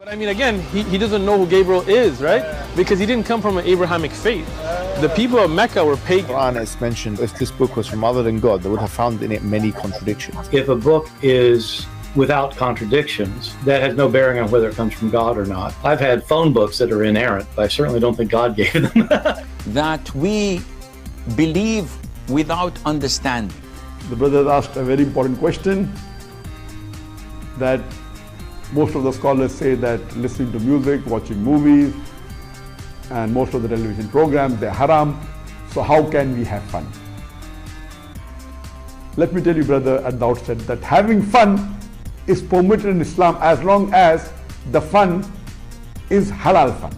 I mean, again, he doesn't know who Gabriel is, right? Because he didn't come from an Abrahamic faith. The people of Mecca were pagan. Quran is mentioned. If this book was from other than God, they would have found in it many contradictions. If a book is without contradictions, that has no bearing on whether it comes from God or not. I've had phone books that are inerrant, but I certainly don't think God gave them. That we believe without understanding. The brother asked a very important question, that most of the scholars say that listening to music, watching movies, and most of the television programs, they're haram. So how can we have fun? Let me tell you, brother, at the outset that having fun is permitted in Islam as long as the fun is halal fun.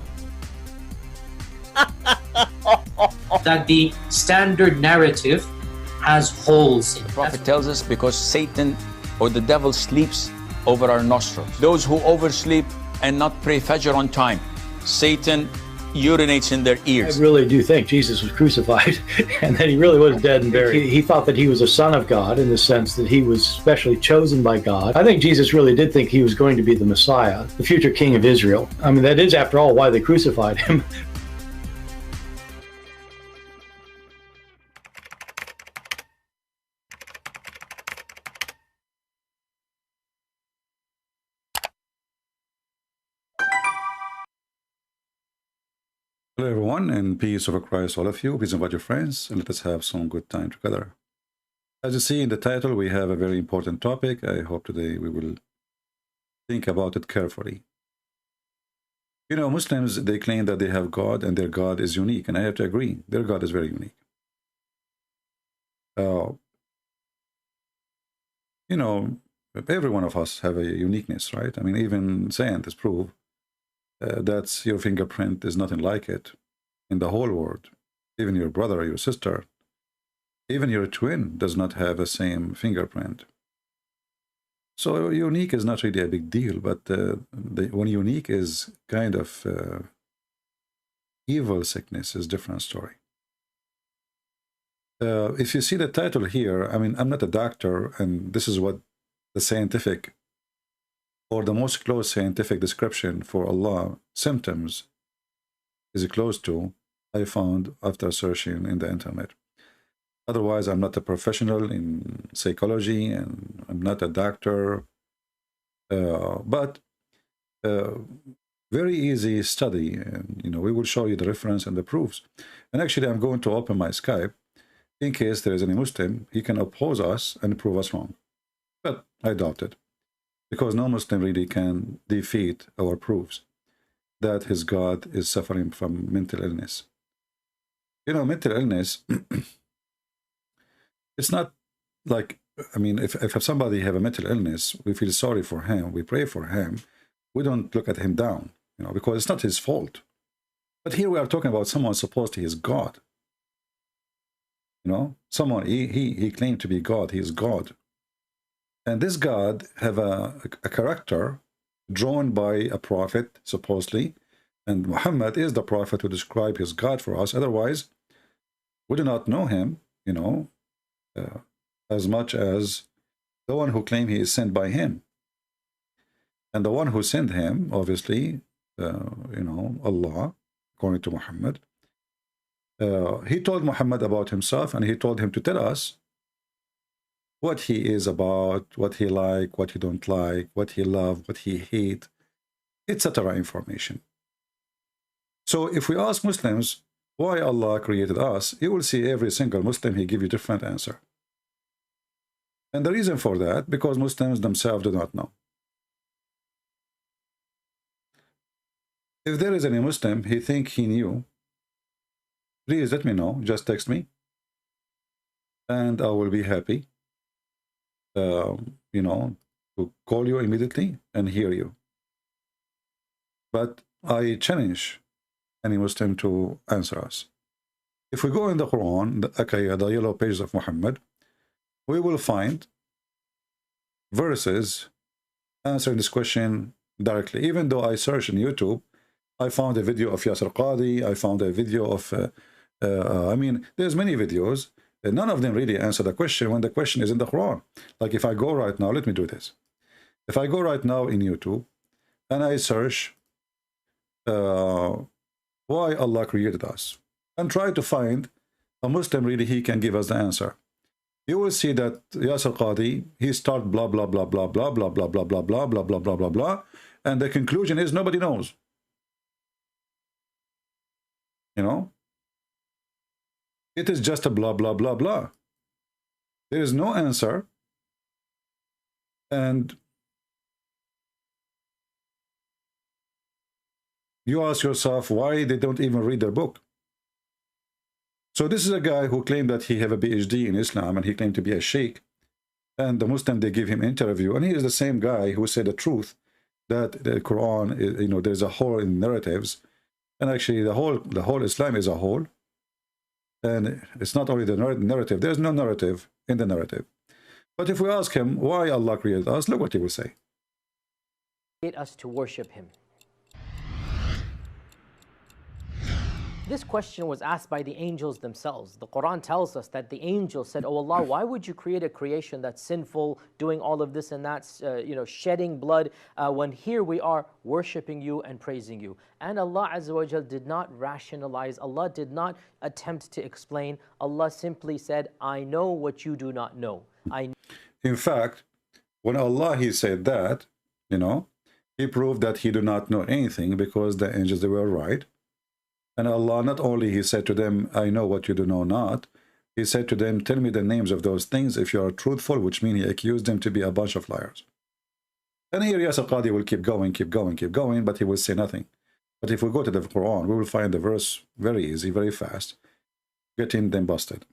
That the standard narrative has holes in it. The Prophet tells us because Satan or the devil sleeps over our nostrils. Those who oversleep and not pray Fajr on time, Satan urinates in their ears. I really do think Jesus was crucified and that he really was dead and buried. He thought that he was a son of God in the sense that he was specially chosen by God. I think Jesus really did think he was going to be the Messiah, the future king of Israel. I mean, that is, after all, why they crucified him. Hello everyone, and peace of Christ all of you. Please invite your friends and let us have some good time together. As you see in the title, we have a very important topic. I hope today we will think about it carefully. You know, Muslims, they claim that they have God and their God is unique, and I have to agree, their God is very unique. You know, every one of us have a uniqueness, right? I mean, even scientists prove that your fingerprint is nothing like it in the whole world. Even your brother or your sister, even your twin does not have the same fingerprint. So unique is not really a big deal, but when unique is kind of evil sickness is a different story. If you see the title here, I mean, I'm not a doctor, and this is what the scientific or the most close scientific description for Allah symptoms is close to, I found after searching in the internet. Otherwise, I'm not a professional in psychology, and I'm not a doctor, but very easy study, and you know, we will show you the reference and the proofs. And actually, I'm going to open my Skype in case there is any Muslim, he can oppose us and prove us wrong. But I doubt it, because no Muslim really can defeat our proofs that his God is suffering from mental illness. You know, mental illness, it's not like, I mean, if somebody have a mental illness, we feel sorry for him, we pray for him, we don't look at him down, you know, because it's not his fault. But here we are talking about someone supposed to be his God. You know, someone, he claimed to be God, he is God. And this God have a character drawn by a prophet, supposedly, and Muhammad is the prophet who described his God for us. Otherwise, we do not know him, you know, as much as the one who claimed he is sent by him. And the one who sent him, obviously, you know, Allah, according to Muhammad, he told Muhammad about himself, and he told him to tell us what he is about, what he like, what he don't like, what he love, what he hate, etc. information. So if we ask Muslims why Allah created us, you will see every single Muslim, he give you different answer. And the reason for that, because Muslims themselves do not know. If there is any Muslim, he think he knew, please let me know, just text me, and I will be happy, you know, to call you immediately and hear you. But I challenge any Muslim to answer us. If we go in the Quran, the yellow pages of Muhammad, we will find verses answering this question directly. Even though I searched on YouTube, I found a video of Yasir Qadi, I found a video of, I mean, there's many videos. None of them really answer the question when the question is in the Quran. Like if I go right now, let me do this. If I go right now in YouTube and I search why Allah created us, and try to find a Muslim really he can give us the answer, you will see that Yasir Qadi, he start blah blah blah blah blah blah blah blah blah blah blah blah blah blah blah, and the conclusion is nobody knows. You know, it is just a blah blah blah blah. There is no answer, and you ask yourself why they don't even read their book. So this is a guy who claimed that he have a PhD in Islam, and he claimed to be a sheikh, and the Muslim, they give him interview, and he is the same guy who said the truth, that the Quran is, you know, there's a hole in narratives, and actually the whole Islam is a hole, and it's not only the narrative, there's no narrative in the narrative. But if we ask him why Allah created us, look what he will say. Get us to worship him. This question was asked by the angels themselves. The Quran tells us that the angels said, "Oh Allah, why would you create a creation that's sinful, doing all of this and that, shedding blood, when here we are worshiping you and praising you?" And Allah Azza wa Jal did not rationalize. Allah did not attempt to explain. Allah simply said, "I know what you do not know." In fact, when Allah, he said that, you know, he proved that he do not know anything, because the angels, they were right. And Allah, not only he said to them, "I know what you do know not," he said to them, "Tell me the names of those things if you are truthful," which means he accused them to be a bunch of liars. And here Yasir Qadi will keep going, keep going, keep going, but he will say nothing. But if we go to the Quran, we will find the verse very easy, very fast, getting them busted.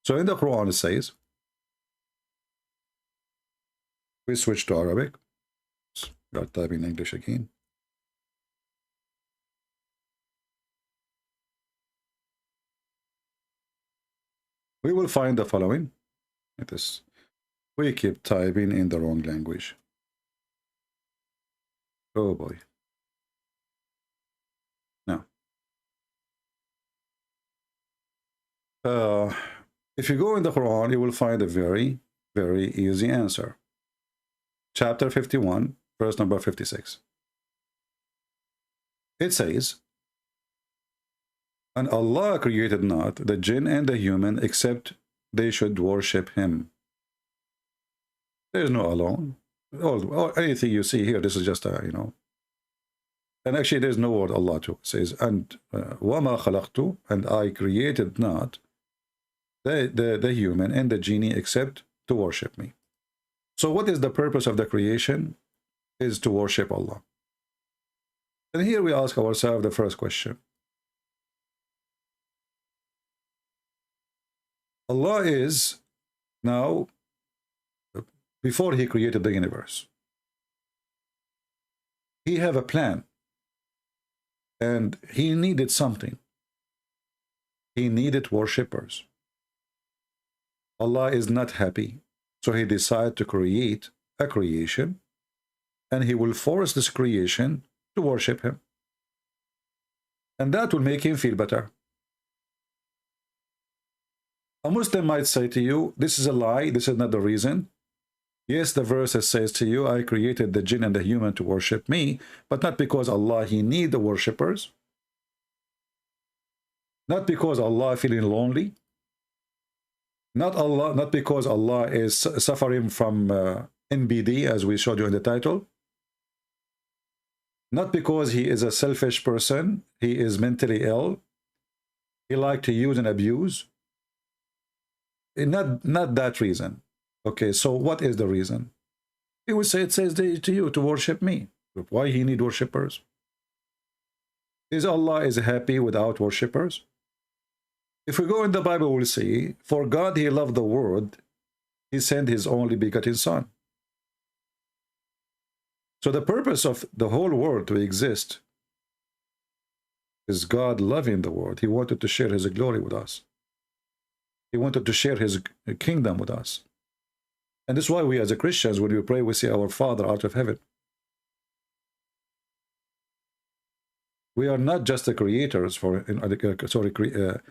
So in the Quran it says, we switch to Arabic. Got type in English again. We will find the following. It is, we keep typing in the wrong language. Oh boy. Now, if you go in the Quran, you will find a very, very easy answer. Chapter 51, verse number 56. It says, "And Allah created not the jinn and the human except they should worship him." There is no alone. Or anything you see here, this is just a, you know. And actually there's no word Allah too. It says, "And وَمَا خَلَقْتُ," and I created not the human and the genie except to worship me. So what is the purpose of the creation? Is to worship Allah. And here we ask ourselves the first question. Allah is now, before he created the universe, he have a plan, and he needed something. He needed worshippers. Allah is not happy, so he decided to create a creation, and he will force this creation to worship him, and that will make him feel better. A Muslim might say to you, this is a lie, this is not the reason. Yes, the verse says to you, I created the jinn and the human to worship me, but not because Allah, he need the worshippers. Not because Allah feeling lonely. Not because Allah is suffering from NBD, as we showed you in the title. Not because he is a selfish person, he is mentally ill. He like to use and abuse. Not that reason. Okay, so what is the reason? He would say, it says to you to worship me. Why he need worshippers? Is Allah is happy without worshippers? If we go in the Bible, we'll see, for God he loved the world, he sent his only begotten son. So the purpose of the whole world to exist is God loving the world. He wanted to share his glory with us. He wanted to share his kingdom with us. And this is why we as Christians, when we pray, we say, our Father out of heaven. We are not just the creators for,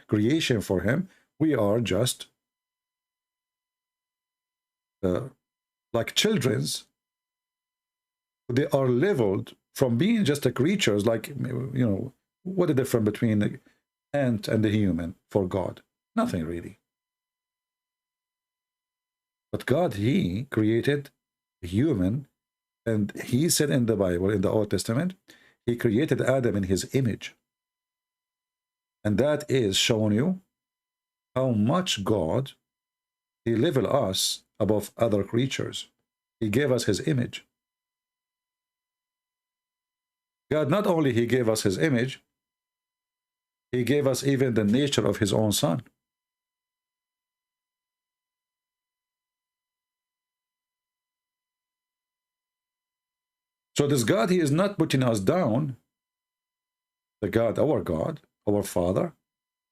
creation for him. We are just like children's They are leveled from being just a creatures, like, you know, what is the difference between the ant and the human for God? Nothing really. But God, he created human, and he said in the Bible, in the Old Testament, he created Adam in his image. And that is showing you how much God, he leveled us above other creatures. He gave us his image. God, not only he gave us his image, he gave us even the nature of his own son. So this God, he is not putting us down, the God, our Father,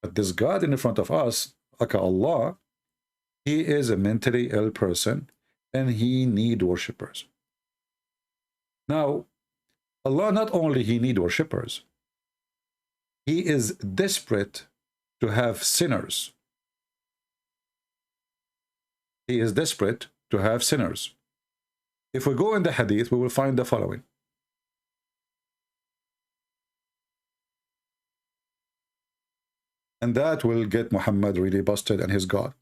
but this God in front of us, like Allah, he is a mentally ill person and he need worshippers. Now, Allah not only he need worshippers, he is desperate to have sinners. He is desperate to have sinners. If we go in the hadith, we will find the following. And that will get Muhammad really busted and his God.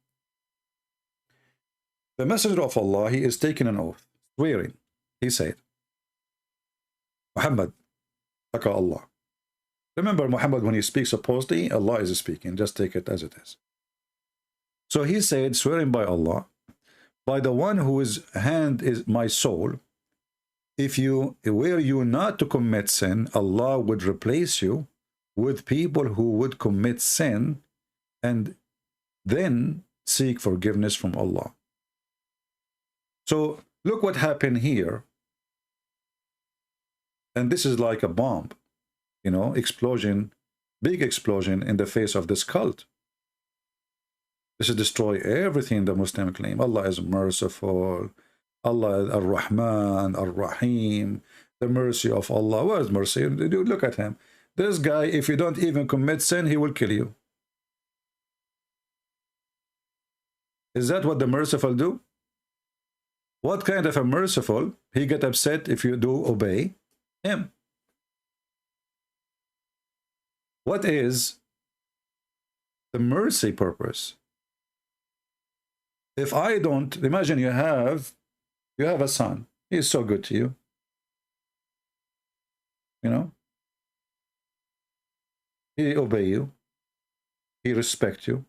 The Messenger of Allah, he is taking an oath, swearing. He said, Muhammad, taka Allah. Remember, Muhammad, when he speaks supposedly, Allah is speaking. Just take it as it is. So he said, swearing by Allah, by the one whose hand is my soul, if you were you not to commit sin, Allah would replace you with people who would commit sin and then seek forgiveness from Allah. So look what happened here. And this is like a bomb, you know, explosion, big explosion in the face of this cult. This is destroy everything the Muslim claim. Allah is merciful. Allah is Ar-Rahman, Ar-Rahim. The mercy of Allah. Where is mercy? Look at him. This guy, if you don't even commit sin, he will kill you. Is that what the merciful do? What kind of a merciful? He get upset if you do obey him. What is the mercy purpose? If I don't, imagine you have a son. He is so good to you. You know? He obey you. He respect you.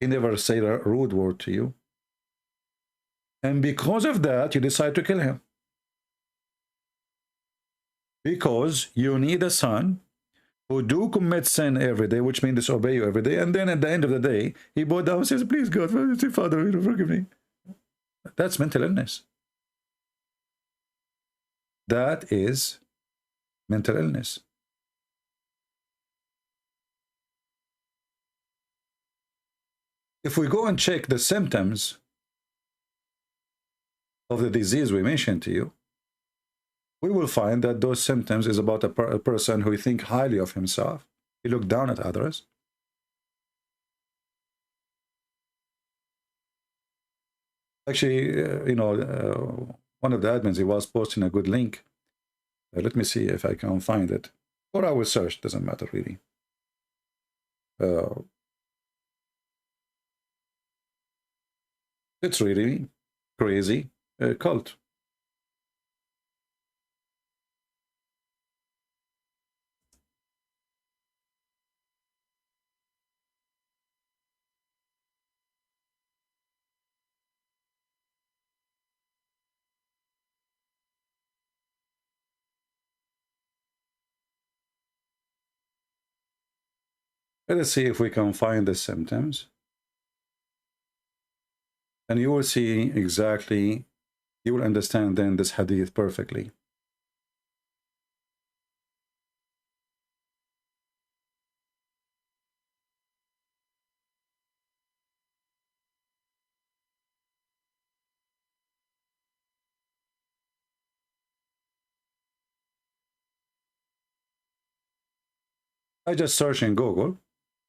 He never say a rude word to you. And because of that, you decide to kill him. Because you need a son who do commit sin every day, which means disobey you every day, and then at the end of the day, he bowed down and says, please God, Father, forgive me. That's mental illness. That is mental illness. If we go and check the symptoms of the disease we mentioned to you, we will find that those symptoms is about a person who thinks highly of himself. He looks down at others. Actually, you know, one of the admins, he was posting a good link. Let me see if I can find it. Or I will search, doesn't matter really. It's really crazy cult. Let us see if we can find the symptoms. And you will see exactly, you will understand then this hadith perfectly. I just search in Google,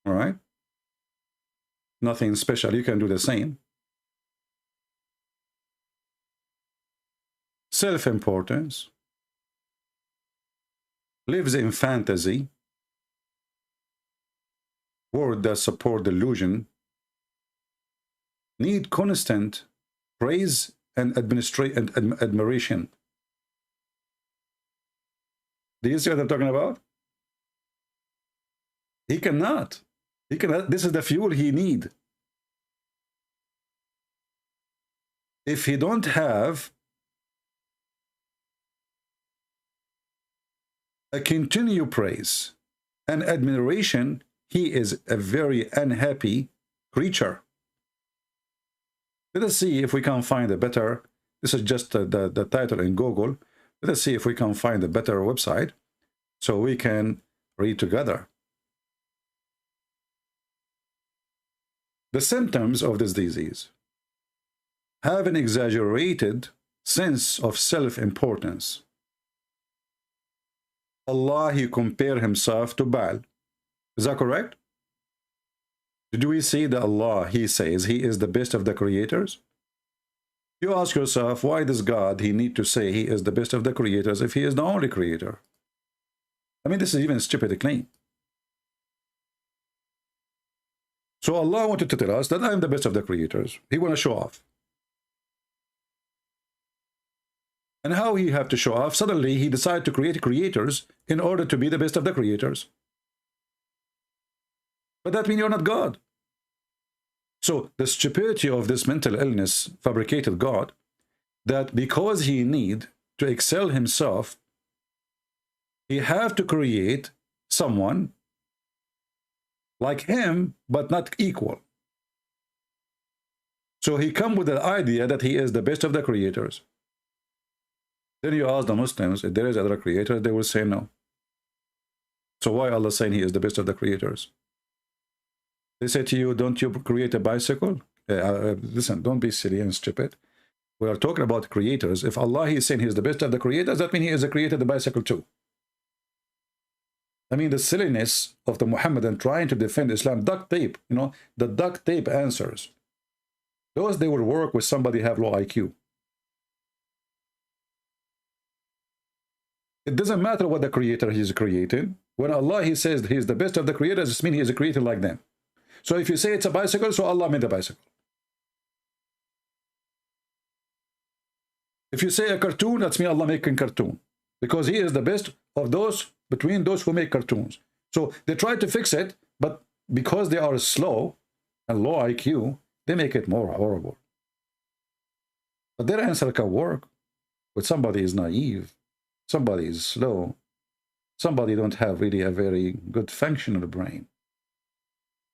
all right? Nothing special, you can do the same. self-importance, lives in fantasy, words that support delusion, need constant praise and admiration. Do you see what I'm talking about? He cannot. He cannot. This is the fuel he need. If he don't have a continued praise and admiration, he is a very unhappy creature. Let us see if we can find a better, this is just the title in Google. Let us see if we can find a better website so we can read together. The symptoms of this disease: have an exaggerated sense of self-importance. Allah, he compared himself to Baal. Is that correct? Did we see that Allah, he says he is the best of the creators? You ask yourself, why does God, he need to say he is the best of the creators if he is the only creator? I mean, this is even a stupid claim. So Allah wanted to tell us that I am the best of the creators. He want to show off. And how he have to show off? Suddenly he decided to create creators in order to be the best of the creators. But that means you're not God. So the stupidity of this mental illness fabricated God, that because he need to excel himself, he have to create someone like him, but not equal. So he come with the idea that he is the best of the creators. Then you ask the Muslims, if there is other creator, they will say no. So why Allah saying he is the best of the creators? They say to you, don't you create a bicycle? Listen, don't be silly and stupid. We are talking about creators. If Allah is saying he is the best of the creators, that means he is a creator of the bicycle too. I mean, the silliness of the Muhammadan trying to defend Islam, duct tape, you know, the duct tape answers. Those, they will work with somebody have low IQ. It doesn't matter what the creator he is creating. When Allah, he says he is the best of the creators, it means he is a creator like them. So if you say it's a bicycle, so Allah made the bicycle. If you say a cartoon, that's mean Allah making cartoon. Because he is the best of those, between those who make cartoons. So they try to fix it, but because they are slow and low IQ, they make it more horrible. But their answer can work. But somebody is naive, somebody is slow, somebody don't have really a very good functional brain.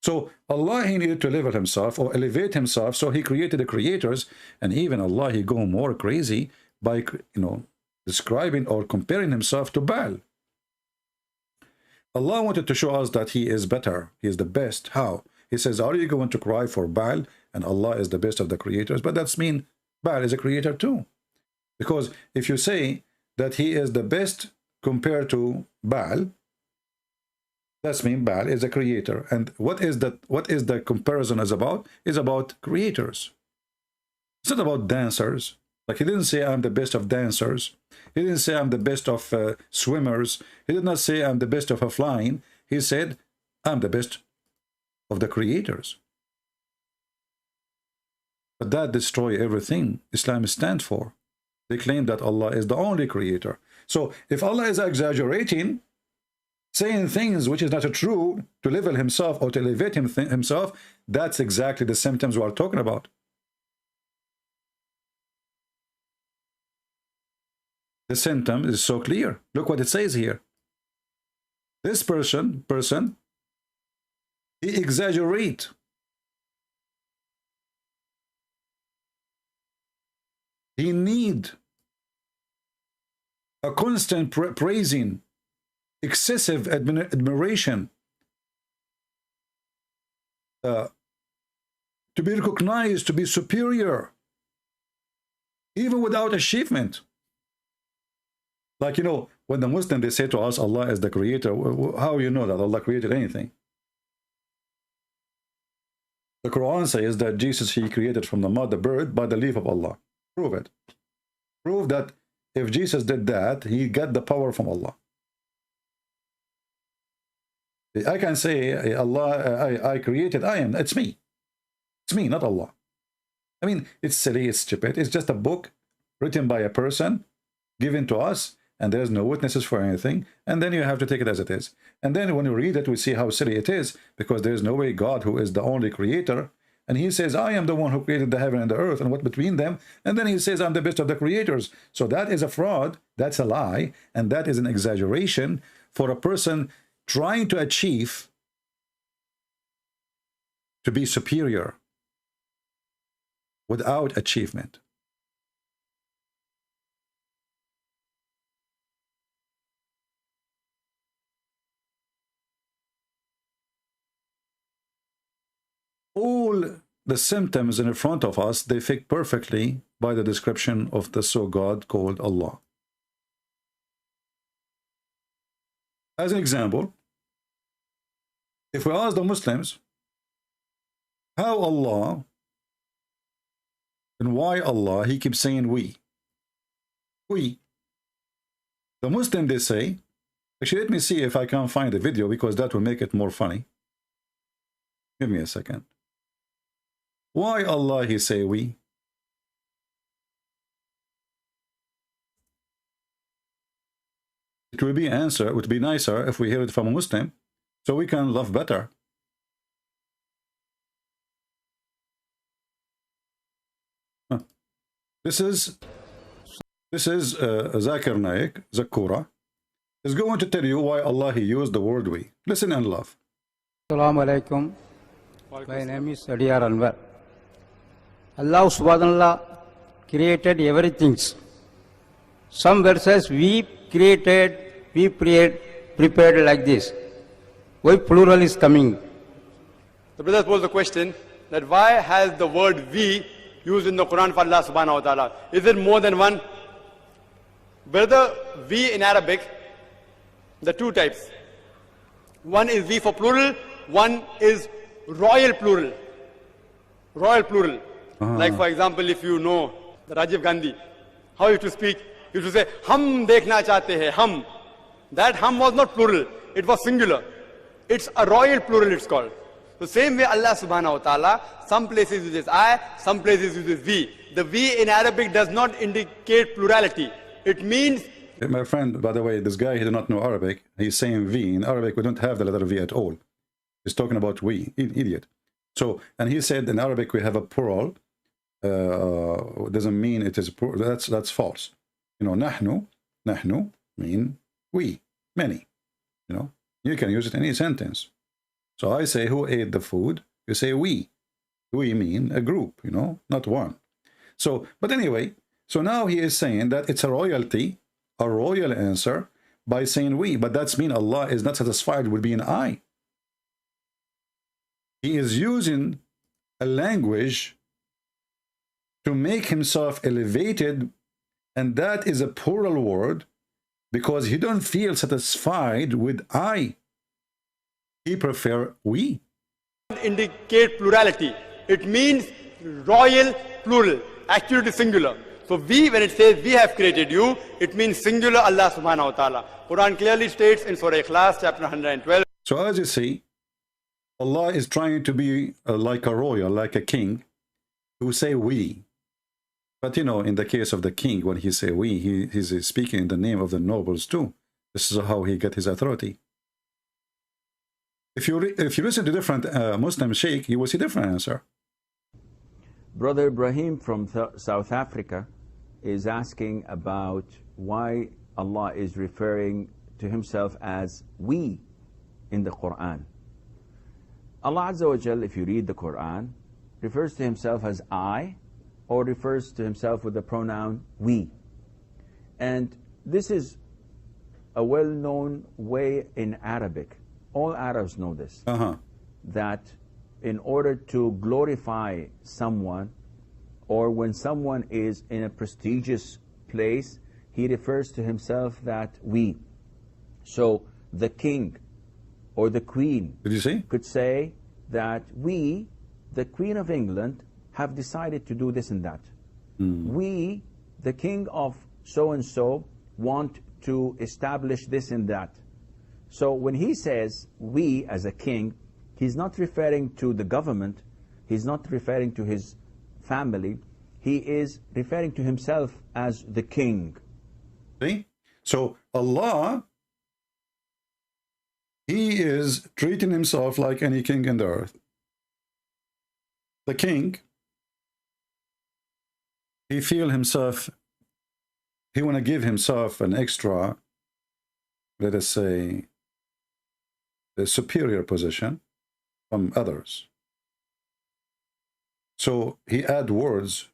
So Allah, he needed to level himself or elevate himself, so he created the creators. And even Allah, he go more crazy by, you know, describing or comparing himself to Baal. Allah wanted to show us that he is better, he is the best. How? He says, are you going to cry for Baal? And Allah is the best of the creators. But that's mean Baal is a creator too. Because if you say that he is the best compared to Baal, that's mean Baal is a creator. And what is the comparison is about? Is about creators. It's not about dancers. Like he didn't say I'm the best of dancers. He didn't say I'm the best of swimmers. He did not say I'm the best of flying. He said I'm the best of the creators. But that destroys everything Islam stands for. They claim that Allah is the only creator. So if Allah is exaggerating, saying things which is not true to level himself or to elevate himself, that's exactly the symptoms we are talking about. The symptom is so clear. Look what it says here. This person, he exaggerate. He need a constant praising, excessive admiration, to be recognized, to be superior, even without achievement. Like, you know, when the Muslims, they say to us, Allah is the creator, how you know that Allah created anything? The Quran says that Jesus, he created from the mud, the bird, by the leave of Allah. Prove it. Prove that if Jesus did that, he got the power from Allah. I can say, Allah, I created, I am, it's me. It's me, not Allah. I mean, it's silly, it's stupid. It's just a book written by a person, given to us, and there's no witnesses for anything, and then you have to take it as it is. And then when you read it, we see how silly it is, because there's no way God, who is the only creator, and he says, I am the one who created the heaven and the earth, and what between them, and then he says, I'm the best of the creators. So that is a fraud, that's a lie, and that is an exaggeration for a person trying to achieve to be superior without achievement. All the symptoms in front of us, they fit perfectly by the description of the so-God called Allah. As an example, if we ask the Muslims how Allah and why Allah, he keeps saying we. The Muslim, they say, actually, let me see if I can find a video, because that will make it more funny. Give me a second. Why Allah, he say we? It will be answer, it would be nicer if we hear it from a Muslim, so we can love better. This is Zakir Naik, Zakura, is going to tell you why Allah, he used the word we. Listen and love. Assalamu alaikum. My name is Adiyar Anwar. Allah subhanahu wa ta'ala created everything. Some verses we created, we prepared like this. Why plural is coming? The brother posed the question that why has the word we used in the Quran for Allah subhanahu wa ta'ala? Is it more than one? Brother, we in Arabic, the two types. One is we for plural, one is royal plural. Royal plural. Like for example, if you know the Rajiv Gandhi, how he used to speak, he used to say, hum dekhna chahte hai, hum. That hum was not plural, it was singular. It's a royal plural, it's called. The same way Allah subhanahu wa ta'ala, some places uses I, some places uses we. The we in Arabic does not indicate plurality. It means... My friend, by the way, this guy, he does not know Arabic. He's saying we. In Arabic, we don't have the letter V at all. He's talking about we, idiot. So, and he said in Arabic we have a plural. Doesn't mean it is plural. That's false. You know, nahnu mean we, many. You know, you can use it in any sentence. So I say, who ate the food? You say we. We mean a group, you know, not one. So, but anyway, so now he is saying that it's a royalty, a royal answer by saying we. But that's mean Allah is not satisfied with being I. He is using a language to make himself elevated, and that is a plural word because he don't feel satisfied with I. He prefer we. Indicate plurality. It means royal plural. Actually it is singular. So we, when it says we have created you, it means singular Allah subhanahu wa ta'ala. Quran clearly states in Surah Ikhlas chapter 112. So as you see, Allah is trying to be like a royal, like a king, who say we. But you know, in the case of the king, when he say we, he's speaking in the name of the nobles too. This is how he got his authority. If you listen to different Muslim sheikh, you will see different answer. Brother Ibrahim from South Africa is asking about why Allah is referring to himself as we in the Quran. Allah Azza wa Jal, if you read the Quran, refers to himself as I, or refers to himself with the pronoun we. And this is a well-known way in Arabic. All Arabs know this. That in order to glorify someone, or when someone is in a prestigious place, he refers to himself that we. So the king or the queen could say that we, the Queen of England, have decided to do this and that. We, the King of so and so want to establish this and that. So when he says we as a king, he's not referring to the government, he's not referring to his family, he is referring to himself as the king. See? So Allah, he is treating himself like any king in the earth. The king, he feel himself, he want to give himself an extra, let us say, a superior position from others. So he add words,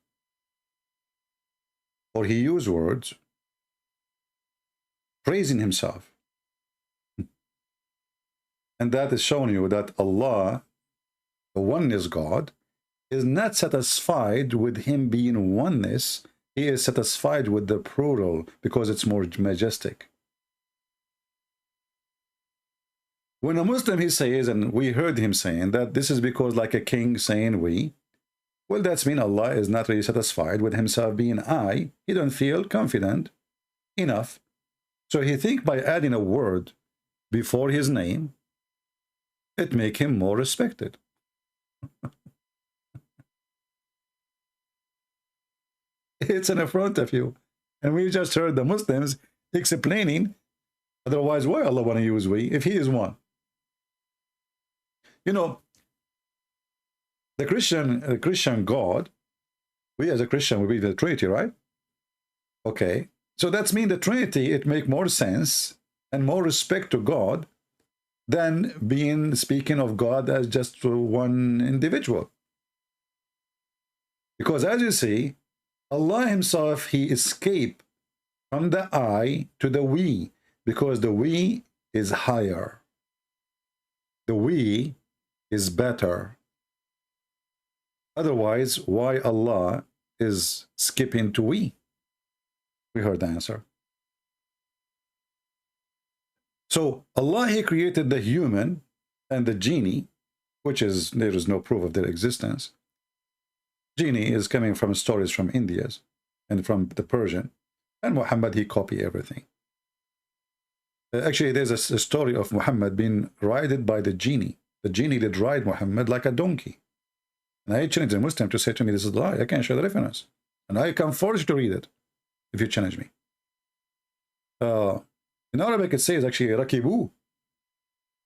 or he use words, praising himself. And that is showing you that Allah, the oneness God, is not satisfied with him being oneness. He is satisfied with the plural because it's more majestic. When a Muslim, he says, and we heard him saying that this is because like a king saying we, well, that's mean Allah is not really satisfied with himself being I. He don't feel confident enough. So he think by adding a word before his name, it make him more respected. It's in front of you. And we just heard the Muslims explaining, otherwise why Allah want to use we if he is one? You know, the Christian God, we as a Christian, we believe in the Trinity, right? Okay. So that's mean the Trinity, it make more sense and more respect to God than speaking of God as just one individual. Because as you see, Allah himself, he escaped from the I to the we, because the we is higher. The we is better. Otherwise, why Allah is skipping to we? We heard the answer. So Allah, he created the human and the genie, which is, there is no proof of their existence. Genie is coming from stories from India and from the Persian, and Muhammad, he copied everything. Actually, there's a story of Muhammad being ridden by the genie. The genie did ride Muhammad like a donkey. And I challenge a Muslim to say to me, this is a lie. I can't show the reference. And I can force you to read it if you challenge me. In Arabic, it says actually, Rakibu.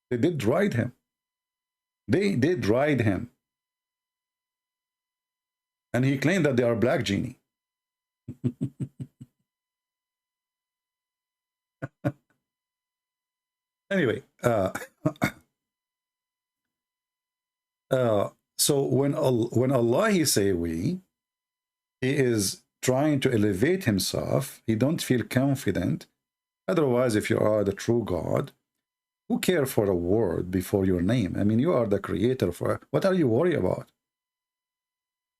They did ride him. They did ride him. And he claimed that they are black genie. Anyway, so when Allah, he say we, he is trying to elevate himself. He don't feel confident. Otherwise, if you are the true God, who care for a word before your name? I mean, you are the creator. For what are you worried about?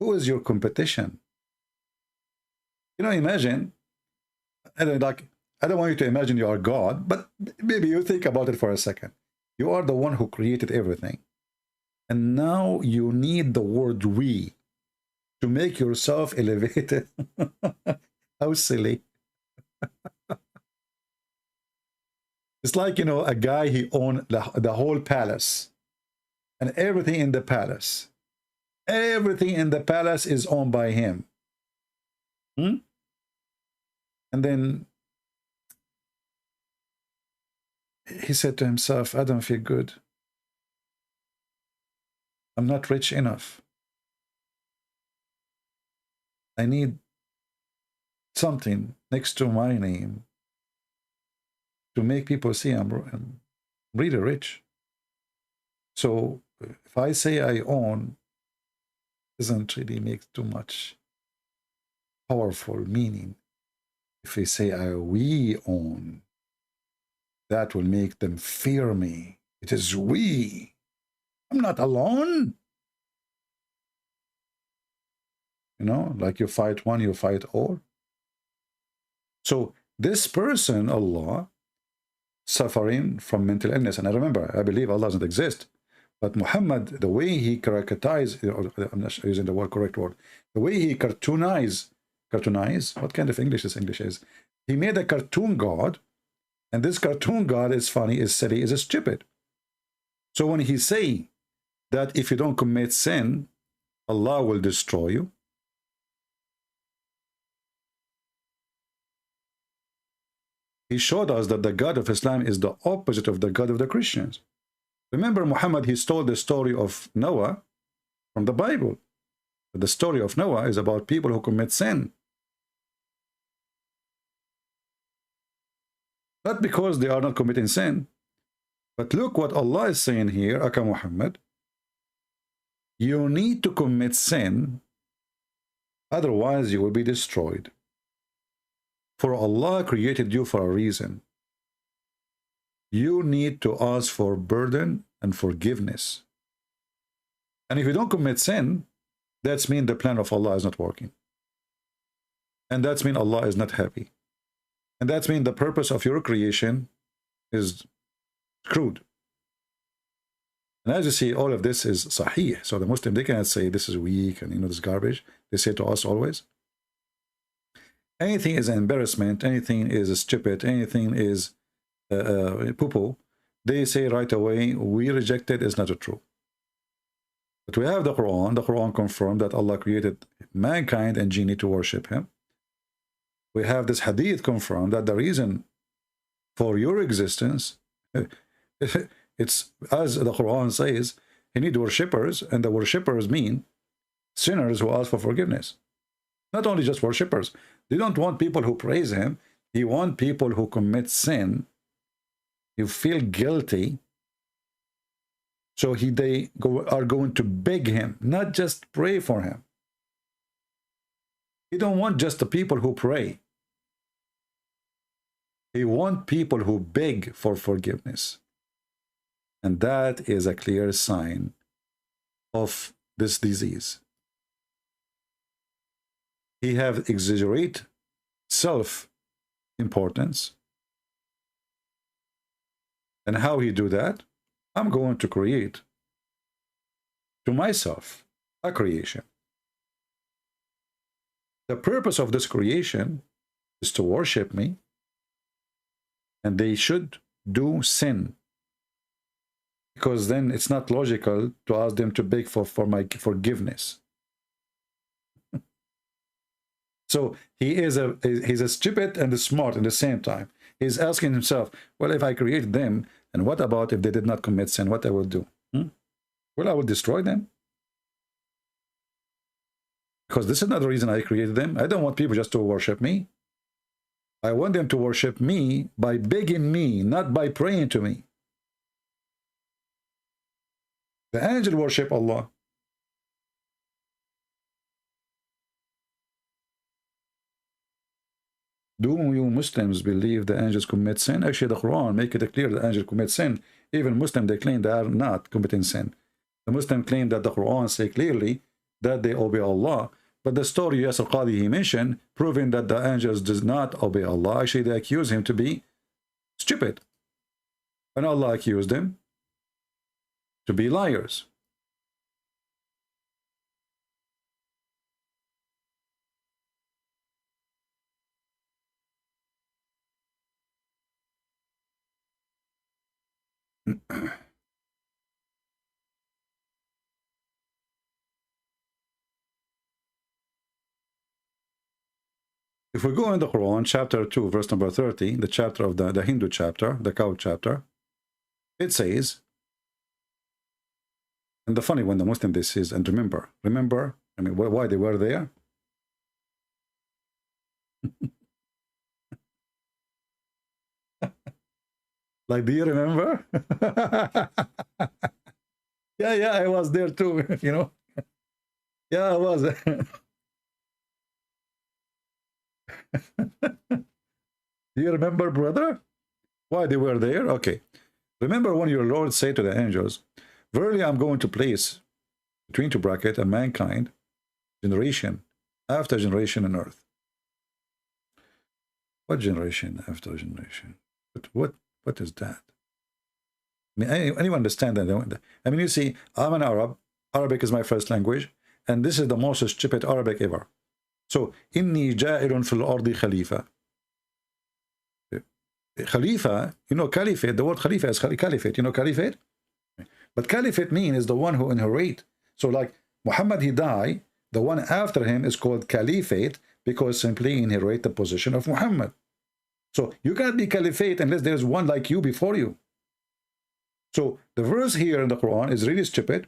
Who is your competition? You know, imagine, I don't want you to imagine you are God, but maybe you think about it for a second. You are the one who created everything. And now you need the word we to make yourself elevated. How silly. It's like, you know, a guy, he owned the whole palace and everything in the palace. Everything in the palace is owned by him. And then he said to himself, I don't feel good. I'm not rich enough. I need something next to my name to make people see I'm really rich. So if I say I own, doesn't really make too much powerful meaning. If we say we own, that will make them fear me. It is we. I'm not alone. You know, like you fight one, you fight all. So this person, Allah, suffering from mental illness. And I remember, I believe Allah doesn't exist. But Muhammad, the way he characterized, I'm not using the correct word, the way he cartoonized cartoonize. What kind of English this English is? He made a cartoon god, and this cartoon god is funny, is silly, is stupid. So when he say that if you don't commit sin, Allah will destroy you, he showed us that the God of Islam is the opposite of the God of the Christians. Remember, Muhammad, he stole the story of Noah from the Bible. The story of Noah is about people who commit sin. Not because they are not committing sin, but look what Allah is saying here, Aka Muhammad. You need to commit sin, otherwise you will be destroyed. For Allah created you for a reason. You need to ask for burden and forgiveness. And if you don't commit sin, that's mean the plan of Allah is not working. And that's mean Allah is not happy. And that's mean the purpose of your creation is screwed. And as you see, all of this is sahih. So the Muslim, they cannot say this is weak and this garbage. They say to us always, anything is an embarrassment, anything is stupid, anything is poo-poo. They say right away, we reject it, it's not true. But we have the Quran confirmed that Allah created mankind and jinn to worship him. We have this hadith confirmed that the reason for your existence, it's as the Quran says, you need worshippers, and the worshippers mean sinners who ask for forgiveness. Not only just worshippers. They don't want people who praise him. He wants people who commit sin. You feel guilty. So they are going to beg him, not just pray for him. He don't want just the people who pray. He wants people who beg for forgiveness. And that is a clear sign of this disease. He have exaggerate self-importance. And how he do that? I'm going to create to myself a creation. The purpose of this creation is to worship me, and they should do sin, because then it's not logical to ask them to beg for my forgiveness. So he's a stupid and a smart at the same time. He's asking himself, well, if I created them, and what about if they did not commit sin, what I will do? Well, I will destroy them. Because this is not the reason I created them. I don't want people just to worship me. I want them to worship me by begging me, not by praying to me. The angel worship Allah. Do you Muslims believe the angels commit sin? Actually, the Quran make it clear the angels commit sin. Even Muslims, they claim they are not committing sin. The Muslims claim that the Quran say clearly that they obey Allah. But the story Yasir Qadi he mentioned, proving that the angels does not obey Allah. Actually, they accuse him to be stupid. And Allah accused them to be liars. If we go in the Quran, chapter 2, verse number 30, the chapter of the Hindu chapter, the cow chapter, it says, and the funny when the Muslim this is, and remember, I mean, why they were there? Like, do you remember? Yeah, I was there too, you know. Yeah, I was. Do you remember, brother? Why they were there? Okay. Remember when your Lord said to the angels, verily I'm going to place between two brackets a mankind, generation after generation on earth. What generation after generation? What is that? I mean, anyone understand that? I mean, you see, I'm an Arab. Arabic is my first language, and this is the most stupid Arabic ever. So, إِنِّي جَائِلٌ فِي الْأَرْضِ خَلِيفَةً. Khalifa, you know, caliphate, the word Khalifa is caliphate, you know, caliphate? But caliphate means the one who inherit. So like Muhammad, he died, the one after him is called caliphate because simply inherit the position of Muhammad. So you can't be caliphate unless there's one like you before you. So the verse here in the Quran is really stupid.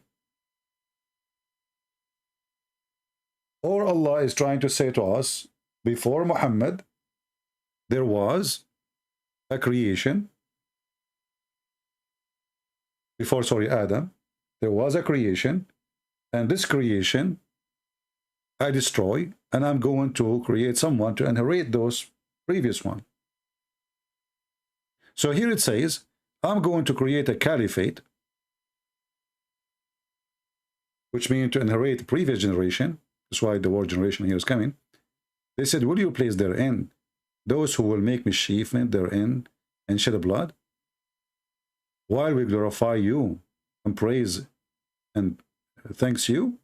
Or Allah is trying to say to us, before Muhammad, there was a creation. Before, sorry, Adam, there was a creation, and this creation I destroy, and I'm going to create someone to inherit those previous one. So here it says, I'm going to create a caliphate, which means to inherit the previous generation. That's why the word generation here is coming. They said, will you place therein those who will make mischief therein and shed blood? While we glorify you and praise and thanks you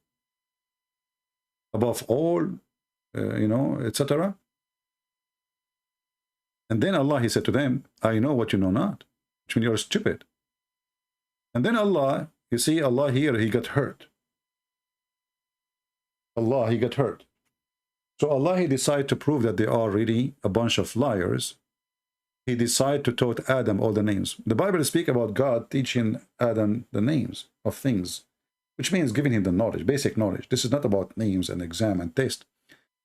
above all, you know, etc. And then Allah, he said to them, I know what you know not, which means you're stupid. And then Allah, you see, Allah here, he got hurt. Allah, he got hurt. So Allah, he decided to prove that they are really a bunch of liars. He decided to taught Adam all the names. The Bible speaks about God teaching Adam the names of things, which means giving him the knowledge, basic knowledge. This is not about names and exam and test.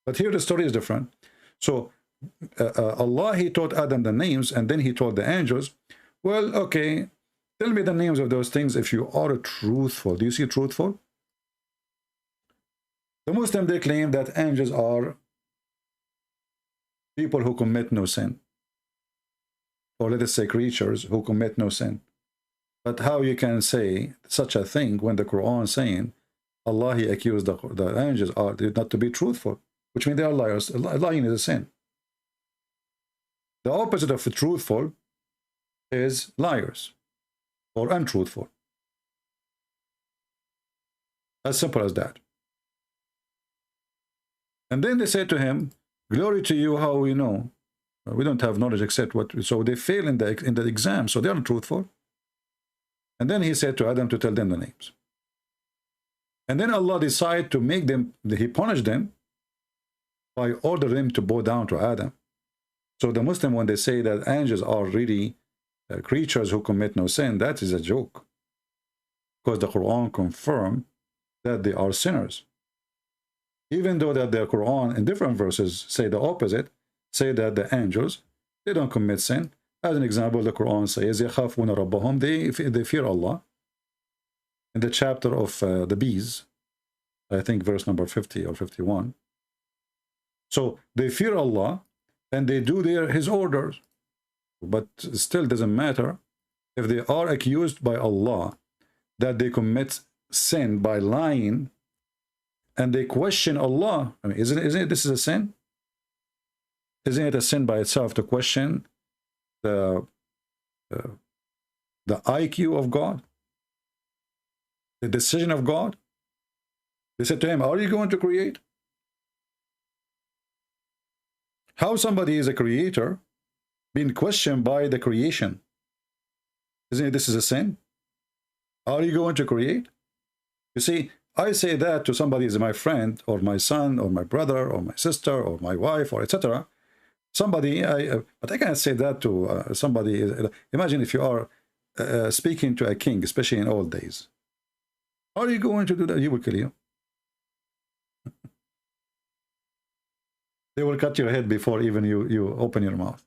But here the story is different. So Allah, he taught Adam the names, and then he told the angels, well, okay, tell me the names of those things if you are truthful. Do you see truthful? The Muslims, they claim that angels are people who commit no sin. Or let us say creatures who commit no sin. But how you can say such a thing when the Quran is saying Allah, he accused the angels are not to be truthful, which means they are liars. Lying is a sin. The opposite of truthful is liars or untruthful. As simple as that. And then they say to him, glory to you, how we know. We don't have knowledge except what. So they fail in the exam, so they are truthful. And then he said to Adam to tell them the names. And then Allah decided to make them, he punished them by ordering them to bow down to Adam. So the Muslim, when they say that angels are really creatures who commit no sin, that is a joke. Because the Quran confirmed that they are sinners. Even though that the Quran in different verses say the opposite, say that the angels, they don't commit sin. As an example, the Quran says, يَخَافُونَ رَبَّهُمْ, they fear Allah. In the chapter of the bees, I think verse number 50 or 51. So they fear Allah and they do His orders. But still doesn't matter if they are accused by Allah that they commit sin by lying and they question Allah. I mean, isn't it this is a sin? Isn't it a sin by itself to question the IQ of God? The decision of God? They said to him, are you going to create? How somebody is a creator being questioned by the creation? Isn't it this is a sin? Are you going to create? You see, I say that to somebody as my friend or my son or my brother or my sister or my wife or etc. Somebody, but I can't say that to somebody. Imagine if you are speaking to a king, especially in old days. Are you going to do that? He will kill you. They will cut your head before even you open your mouth.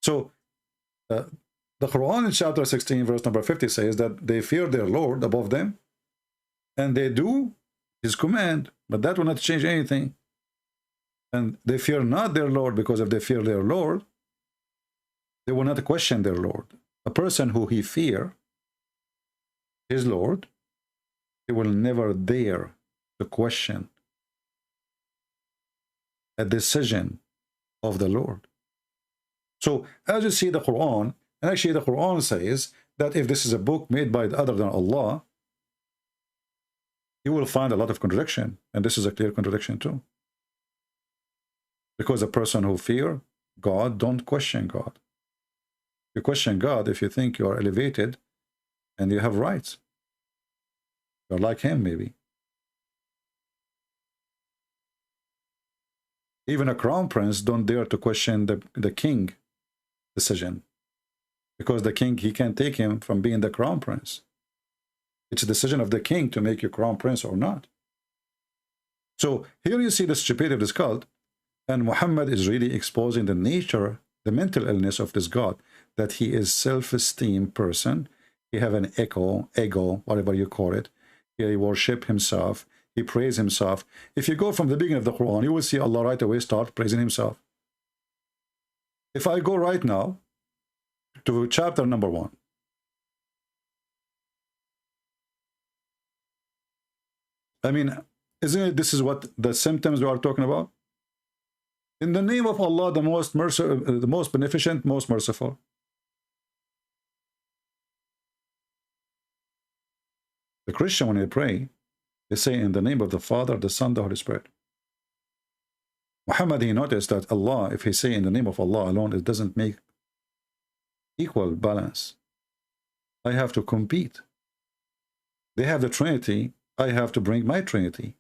So, the Quran in chapter 16, verse number 50 says that they fear their Lord above them, and they do His command, but that will not change anything. And they fear not their Lord, because if they fear their Lord, they will not question their Lord. A person who he fear his Lord, he will never dare to question a decision of the Lord. So as you see the Quran, and actually the Quran says that if this is a book made by other than Allah, you will find a lot of contradiction, and this is a clear contradiction too. Because a person who fear God don't question God. You question God if you think you are elevated and you have rights. You're like him, maybe. Even a crown prince don't dare to question the king decision. Because the king, he can't take him from being the crown prince. It's a decision of the king to make you crown prince or not. So here you see the stupidity of this cult, and Muhammad is really exposing the nature, the mental illness of this God, that he is self-esteem person. He have an ego, whatever you call it. He worship himself. He praise himself. If you go from the beginning of the Quran, you will see Allah right away start praising himself. If I go right now to chapter number 1, I mean, isn't it, this is what the symptoms we are talking about? In the name of Allah, the most merciful, the most beneficent, most merciful. The Christian, when they pray, they say in the name of the Father, the Son, the Holy Spirit. Muhammad, he noticed that Allah, if he say in the name of Allah alone, it doesn't make equal balance. I have to compete. They have the Trinity, I have to bring my Trinity.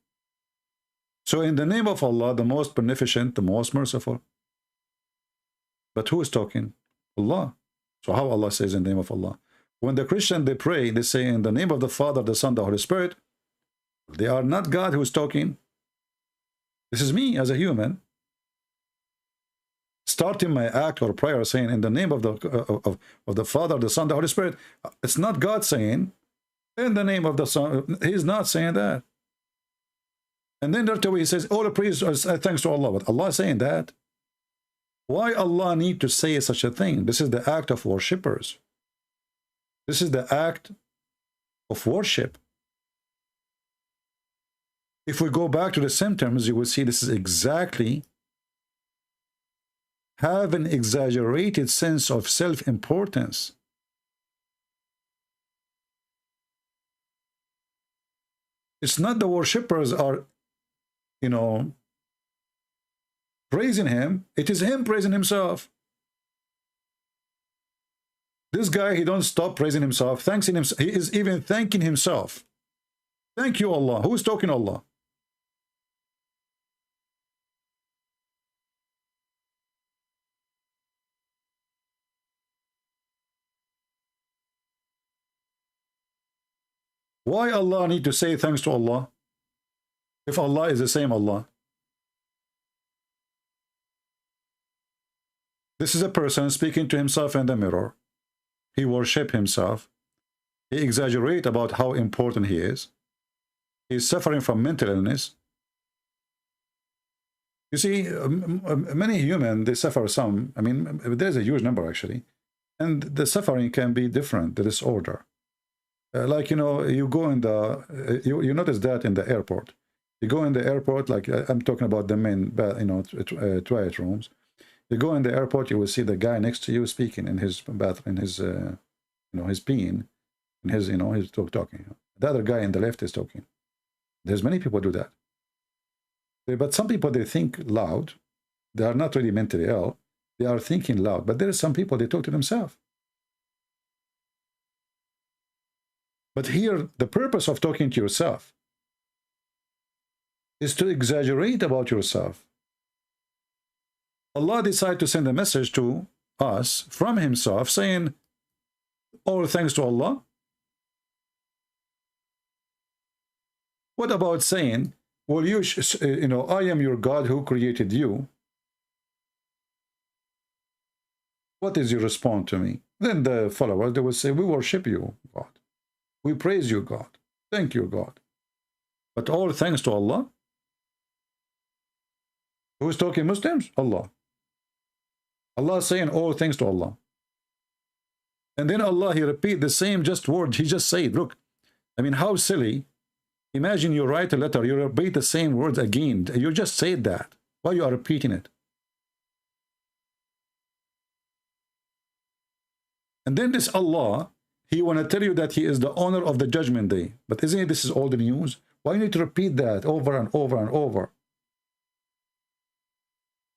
So in the name of Allah, the most beneficent, the most merciful. But who is talking? Allah. So how Allah says in the name of Allah? When the Christian, they pray, they say in the name of the Father, the Son, the Holy Spirit. They are not God who is talking. This is me as a human. Starting my act or prayer saying in the name of the Father, the Son, the Holy Spirit. It's not God saying in the name of the Son. He's not saying that. And then there's he says, all the praise is thanks to Allah. But Allah is saying that. Why Allah need to say such a thing? This is the act of worshippers. This is the act of worship. If we go back to the symptoms, you will see this is exactly have an exaggerated sense of self-importance. It's not the worshippers are, you know, praising him. It is him praising himself. This guy, he don't stop praising himself, thanking himself. He is even thanking himself. Thank you, Allah. Who is talking to Allah? Why Allah need to say thanks to Allah? If Allah is the same Allah. This is a person speaking to himself in the mirror. He worships himself. He exaggerates about how important he is. He is suffering from mental illness. You see, many humans, they suffer some. I mean, there's a huge number actually. And the suffering can be different, the disorder. Like, you know, you go in the, you notice that in the airport. You go in the airport, like I'm talking about the main, you know, toilet rooms. You go in the airport, you will see the guy next to you speaking in his bathroom, in his, you know, his peeing, in his, you know, he's talking. The other guy in the left is talking. There's many people do that. But some people, they think loud. They are not really mentally ill. They are thinking loud. But there are some people, they talk to themselves. But here, the purpose of talking to yourself is to exaggerate about yourself. Allah decided to send a message to us from himself saying, all thanks to Allah. What about saying, well, you know, I am your God who created you. What is your response to me? Then the followers, they will say, we worship you, God. We praise you, God. Thank you, God. But all thanks to Allah. Who is talking? Muslims? Allah. Allah is saying all thanks to Allah. And then Allah, he repeat the same just word. He just said, look, I mean, how silly. Imagine you write a letter, you repeat the same words again. You just said that. Why you are repeating it? And then this Allah, he want to tell you that he is the owner of the judgment day. But isn't it, this is all the news? Why you need to repeat that over and over and over?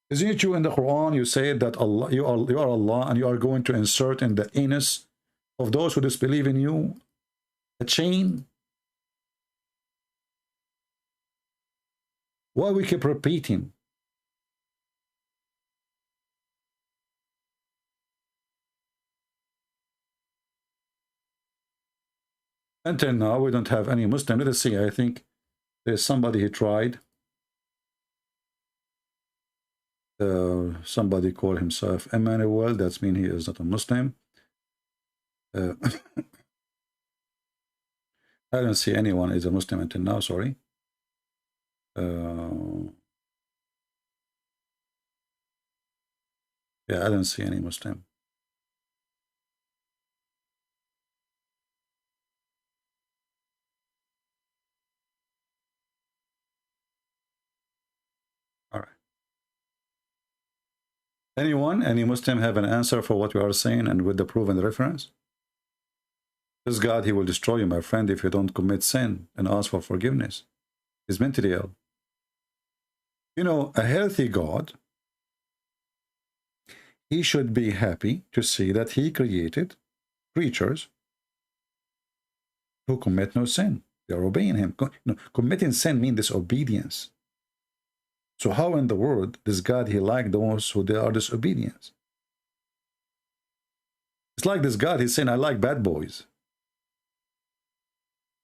Isn't it true in the Quran you say that Allah, you are Allah, and you are going to insert in the anus of those who disbelieve in you a chain? Why we keep repeating? Until now, we don't have any Muslim. Let us see. I think there's somebody who tried. Somebody called himself Emmanuel. That means he is not a Muslim. I don't see anyone is a Muslim until now. Sorry. Yeah, I don't see any Muslim. All right. Anyone, any Muslim have an answer for what we are saying and with the proven reference? This God, he will destroy you, my friend, if you don't commit sin and ask for forgiveness. He's mentally ill. You know, a healthy God, he should be happy to see that he created creatures who commit no sin. They are obeying him. No, committing sin means disobedience. So how in the world does God, he like those who they are disobedience? It's like this God, he's saying, I like bad boys.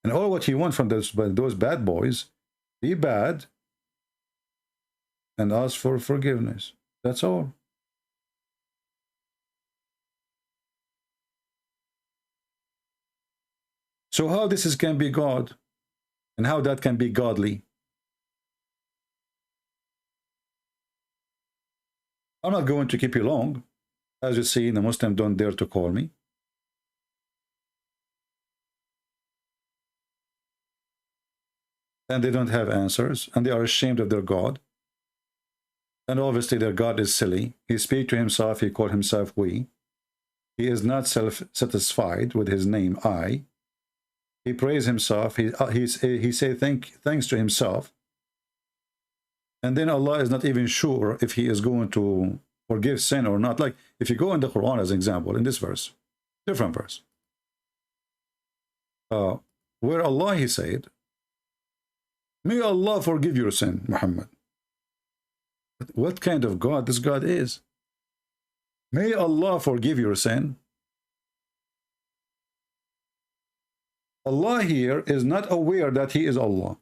And all what he wants from those bad boys, be bad and ask for forgiveness. That's all. So how this can be God and how that can be godly? I'm not going to keep you long. As you see, the Muslims don't dare to call me. And they don't have answers, and they are ashamed of their God. And obviously their God is silly. He speaks to himself, he called himself we. He is not self-satisfied with his name, I. He praised himself, he say thanks to himself. And then Allah is not even sure if he is going to forgive sin or not. Like if you go in the Quran as an example, in this verse, different verse, where Allah, he said, may Allah forgive your sin, Muhammad. What kind of God this God is? May Allah forgive your sin. Allah here is not aware that he is Allah.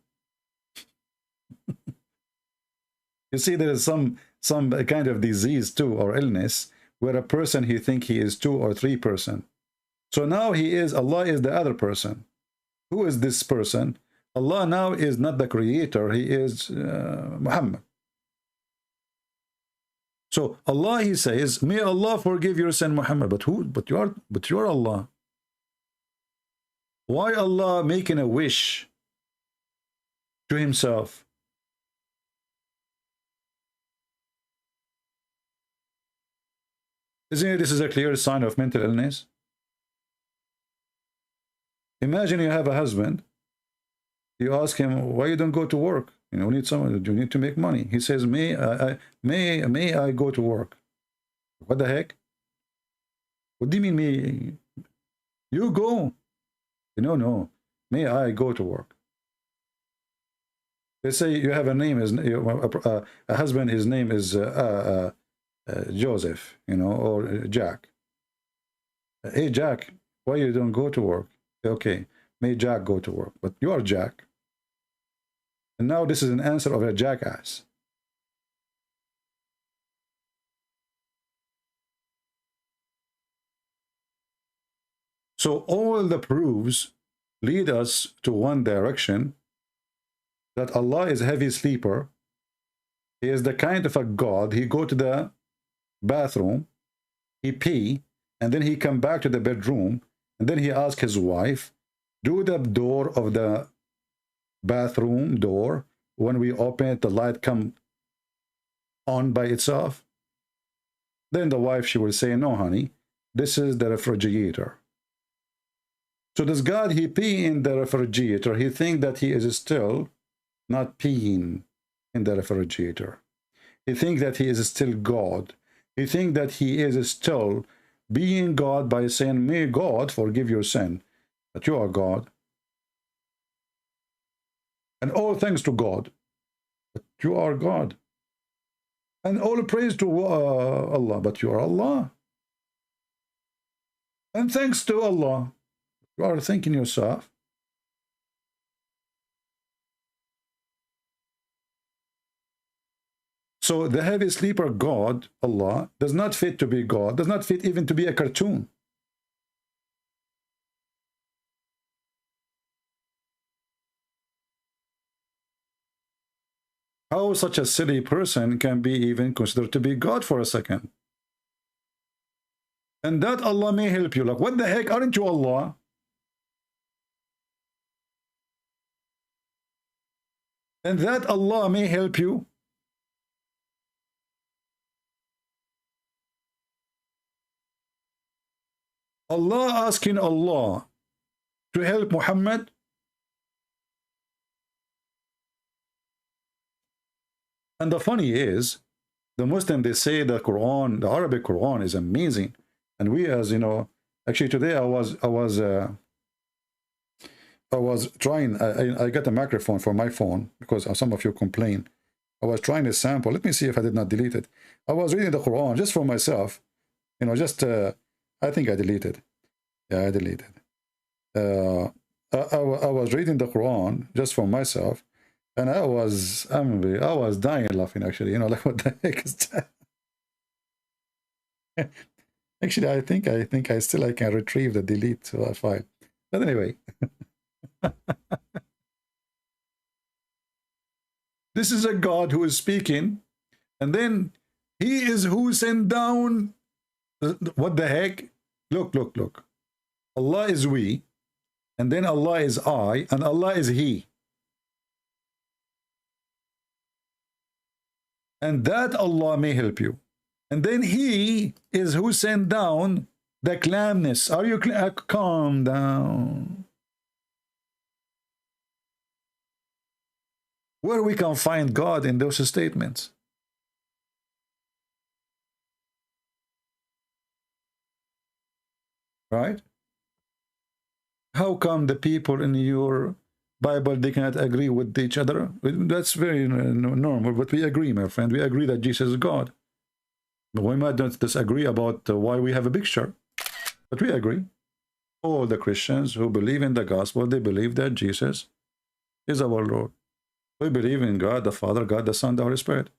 You see, there is some kind of disease too, or illness, where a person, he think he is 2 or 3 person. So now he is, Allah is the other person. Who is this person? Allah now is not the creator, he is Muhammad. So Allah, he says, may Allah forgive your sin, Muhammad. But who? But you are Allah. Why Allah making a wish to himself? Isn't it, this is a clear sign of mental illness? Imagine you have a husband. You ask him, why you don't go to work? You know, we need someone, you need to make money. He says, may I go to work? What the heck? What do you mean me? You go. No, may I go to work? They say you have a name, a husband, his name is Joseph, you know, or Jack. Hey, Jack, why you don't go to work? Okay, may Jack go to work, but you are Jack. And now this is an answer of a jackass. So all the proofs lead us to one direction, that Allah is a heavy sleeper. He is the kind of a God. He go to the bathroom, he pee, and then he come back to the bedroom, and then he ask his wife, do the door of the bathroom door, when we open it, the light come on by itself. Then the wife, she will say, no honey, this is the refrigerator. So this God, he pee in the refrigerator, he think that he is still not peeing in the refrigerator. He thinks that he is still God. He thinks that he is still being God by saying, may God forgive your sin, that you are God. And all thanks to God, but you are God. And all praise to Allah, but you are Allah. And thanks to Allah, you are thinking yourself. So the heavy sleeper God, Allah, does not fit to be God, does not fit even to be a cartoon. How such a silly person can be even considered to be God for a second? And that Allah may help you. Like, what the heck, aren't you Allah? And that Allah may help you. Allah asking Allah to help Muhammad. And the funny is, the Muslim, they say the Quran, the Arabic Quran is amazing. And we, as you know, actually today I was trying, I got a microphone for my phone because some of you complain. I was trying to sample. Let me see if I did not delete it. I was reading the Quran just for myself. You know, just, I think I deleted. Yeah, I deleted. I was reading the Quran just for myself. And I was dying laughing, actually. You know, like, what the heck is that? Actually, I think I can retrieve the delete file. But anyway. This is a God who is speaking, and then he is who sent down. What the heck? Look, look, look. Allah is we, and then Allah is I, and Allah is he. And that Allah may help you. And then he is who sent down the calmness. Are you calm down? Where we can find God in those statements? Right? How come the people in your Bible, they cannot agree with each other? That's very normal, but we agree, my friend. We agree that Jesus is God. But we might not disagree about why we have a picture, but we agree. All the Christians who believe in the gospel, they believe that Jesus is our Lord. We believe in God the Father, God the Son, the Holy Spirit.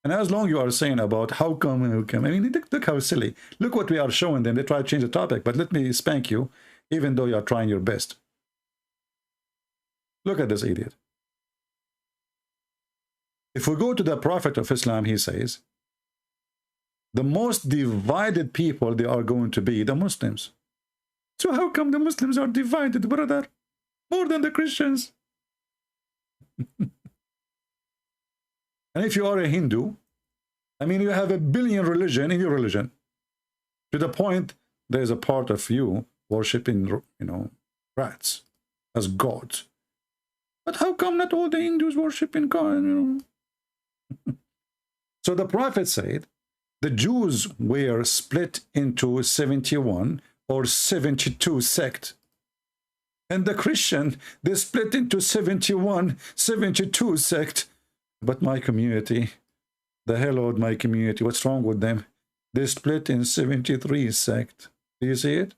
And as long you are saying about how come, I mean, look how silly. Look what we are showing them. They try to change the topic, but let me spank you, even though you are trying your best. Look at this idiot. If we go to the Prophet of Islam, he says, the most divided people, they are going to be the Muslims. So how come the Muslims are divided, brother? More than the Christians. And if you are a Hindu, I mean, you have 1 billion religion in your religion, to the point there is a part of you worshiping, you know, rats as gods. But how come not all the Hindus worshiping God? You know? So the Prophet said, the Jews were split into 71 or 72 sects. And the Christian, they split into 71, 72 sects. But my community, the hell with my community, what's wrong with them? They split in 73 sects. Do you see it?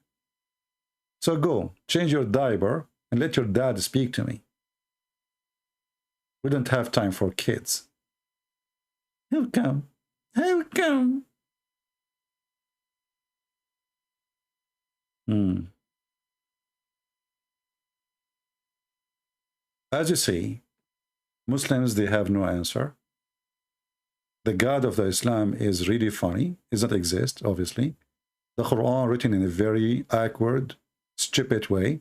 So go, change your diaper and let your dad speak to me. We don't have time for kids. How come? How come? As you see, Muslims, they have no answer. The God of the Islam is really funny. It does not exist, obviously. The Quran written in a very awkward, stupid way.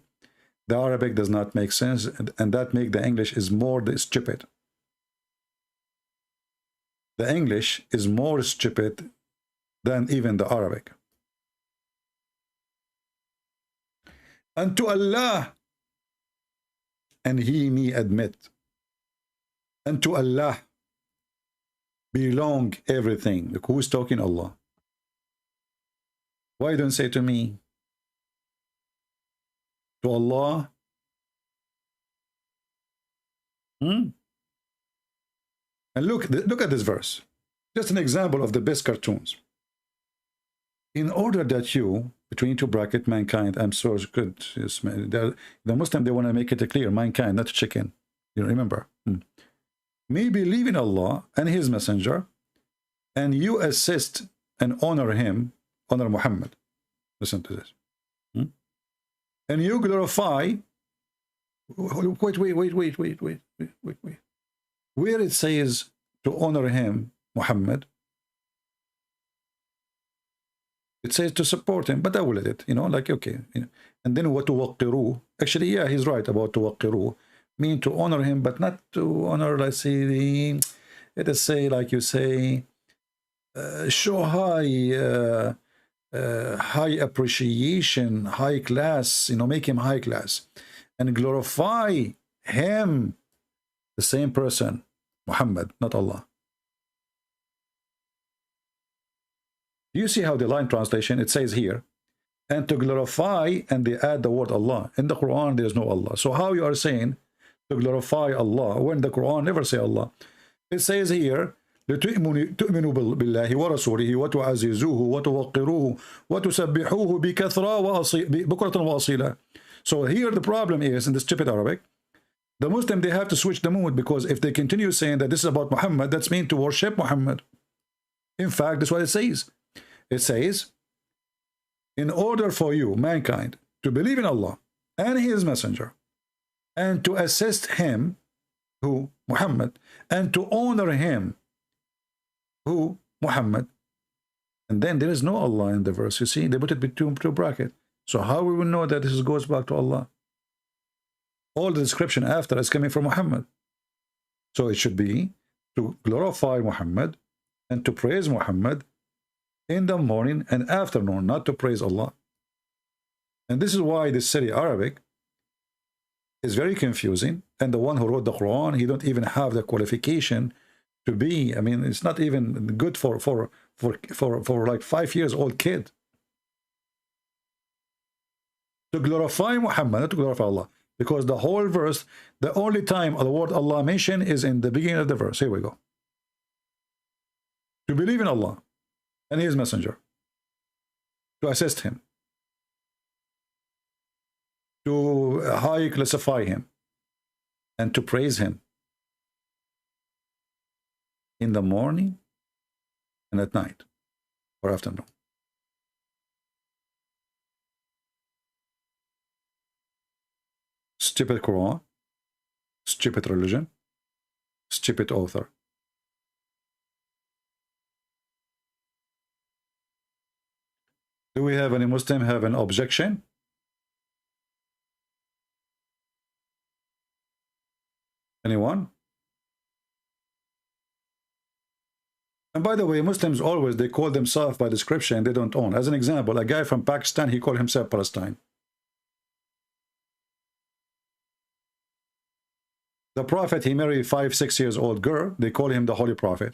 The Arabic does not make sense, and that make the English is more stupid. The English is more stupid than even the Arabic. And to Allah, and he me admit, and to Allah, belong everything. Look, who's talking? Allah. Why don't say to me? To Allah? And look at this verse. Just an example of the best cartoons. In order that you, between two bracket, mankind, I'm so good. Yes, the Muslim, they want to make it clear, mankind, not chicken. You remember? Me believe in Allah and His Messenger, and you assist and honor him, honor Muhammad. Listen to this. And you glorify. Wait. Where it says to honor him, Muhammad, it says to support him, but I will let it, like, okay. And then what to waqqiru. Actually, yeah, he's right about to waqqiru. Mean to honor him, but not to honor, let's say, let us say, like you say, show high appreciation, high class, make him high class, and glorify him, the same person, Muhammad, not Allah. You see how the line translation, it says here, and to glorify, and they add the word Allah. In the Quran, there's no Allah. So how you are saying to glorify Allah when the Quran never say Allah? It says here, لتؤمنوا بالله ورسوله وتعززوه وتوقروه وتسبحوه بكثرة وأصيلا. So here the problem is, in the stupid Arabic, the Muslim, they have to switch the mood, because if they continue saying that this is about Muhammad, that's mean to worship Muhammad. In fact, that's what it says. It says, in order for you, mankind, to believe in Allah and His Messenger, and to assist him, who? Muhammad, and to honor him, who? Muhammad. And then there is no Allah in the verse. You see, they put it between two brackets. So how we will know that this goes back to Allah? All the description after is coming from Muhammad. So it should be to glorify Muhammad and to praise Muhammad in the morning and afternoon, not to praise Allah. And this is why this Syriac Arabic is very confusing. And the one who wrote the Quran, he don't even have the qualification to be, I mean, it's not even good for like 5 years old kid. To glorify Muhammad, not to glorify Allah. Because the whole verse, the only time the word Allah mentioned is in the beginning of the verse. Here we go. To believe in Allah and His Messenger, to assist him, to high classify him, and to praise him in the morning and at night or afternoon. Stupid Quran, stupid religion, stupid author. Do we have any Muslim have an objection? Anyone? And by the way, Muslims always, they call themselves by description they don't own. As an example, a guy from Pakistan, he called himself Palestine. The Prophet, he married 5-6 years old girl. They call him the Holy Prophet.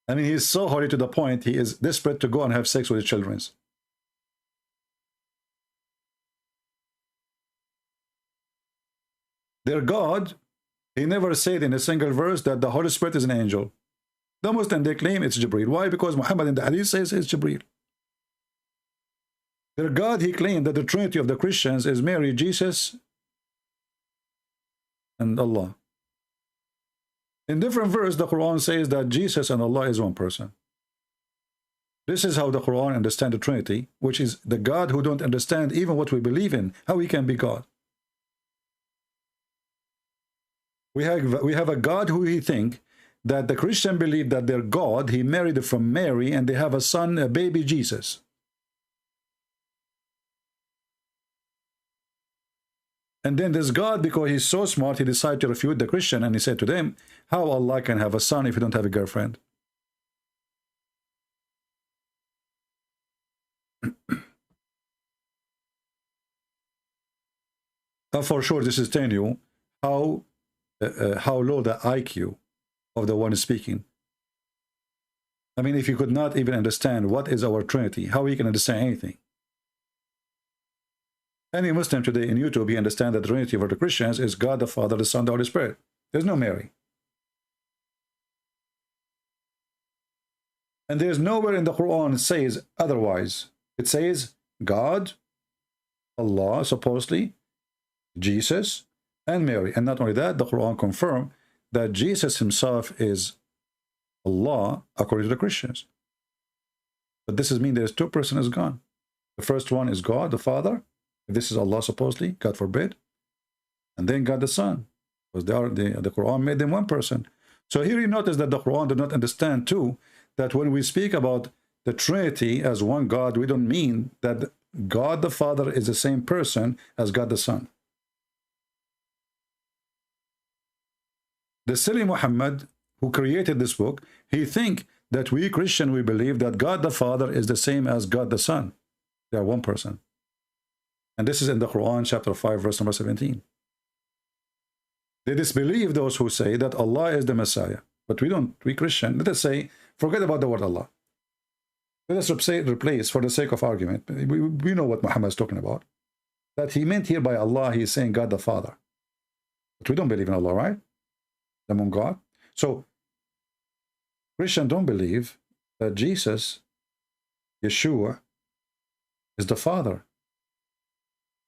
I mean, he's so holy to the point he is desperate to go and have sex with his children. Their God, he never said in a single verse that the Holy Spirit is an angel. The Muslim, they claim it's Jibreel. Why? Because Muhammad in the Hadith says it's Jibreel. Their God, he claimed that the Trinity of the Christians is Mary, Jesus, and Allah. In different verse, the Quran says that Jesus and Allah is one person. This is how the Quran understands the Trinity, which is the God who don't understand even what we believe in, how he can be God. We have a God who he think that the Christian believe that their God, he married from Mary, and they have a son, a baby Jesus. And then this God, because he's so smart, he decided to refute the Christian, and he said to them, how Allah can have a son if you don't have a girlfriend? For sure, this is telling you how how low the IQ of the one speaking. I mean, if you could not even understand what is our Trinity, how you can understand anything? Any Muslim today in YouTube, you understand that the Trinity for the Christians is God the Father, the Son, the Holy Spirit. There's no Mary. And there's nowhere in the Quran it says otherwise. It says God, Allah, supposedly, Jesus, and Mary. And not only that, the Quran confirmed that Jesus himself is Allah, according to the Christians. But this is mean there's two persons is gone. The first one is God, the Father. This is Allah, supposedly, God forbid. And then God the Son. Because the Quran made them one person. So here you notice that the Quran did not understand too, that when we speak about the Trinity as one God, we don't mean that God the Father is the same person as God the Son. The silly Muhammad, who created this book, he think that we Christian, we believe that God the Father is the same as God the Son. They are one person. And this is in the Quran, chapter 5, verse number 17. They disbelieve those who say that Allah is the Messiah. But we don't, we Christian, let us say, forget about the word Allah. Let us replace, for the sake of argument, we know what Muhammad is talking about. That he meant here by Allah, he is saying God the Father. But we don't believe in Allah, right? Among God. So, Christians don't believe that Jesus, Yeshua, is the Father.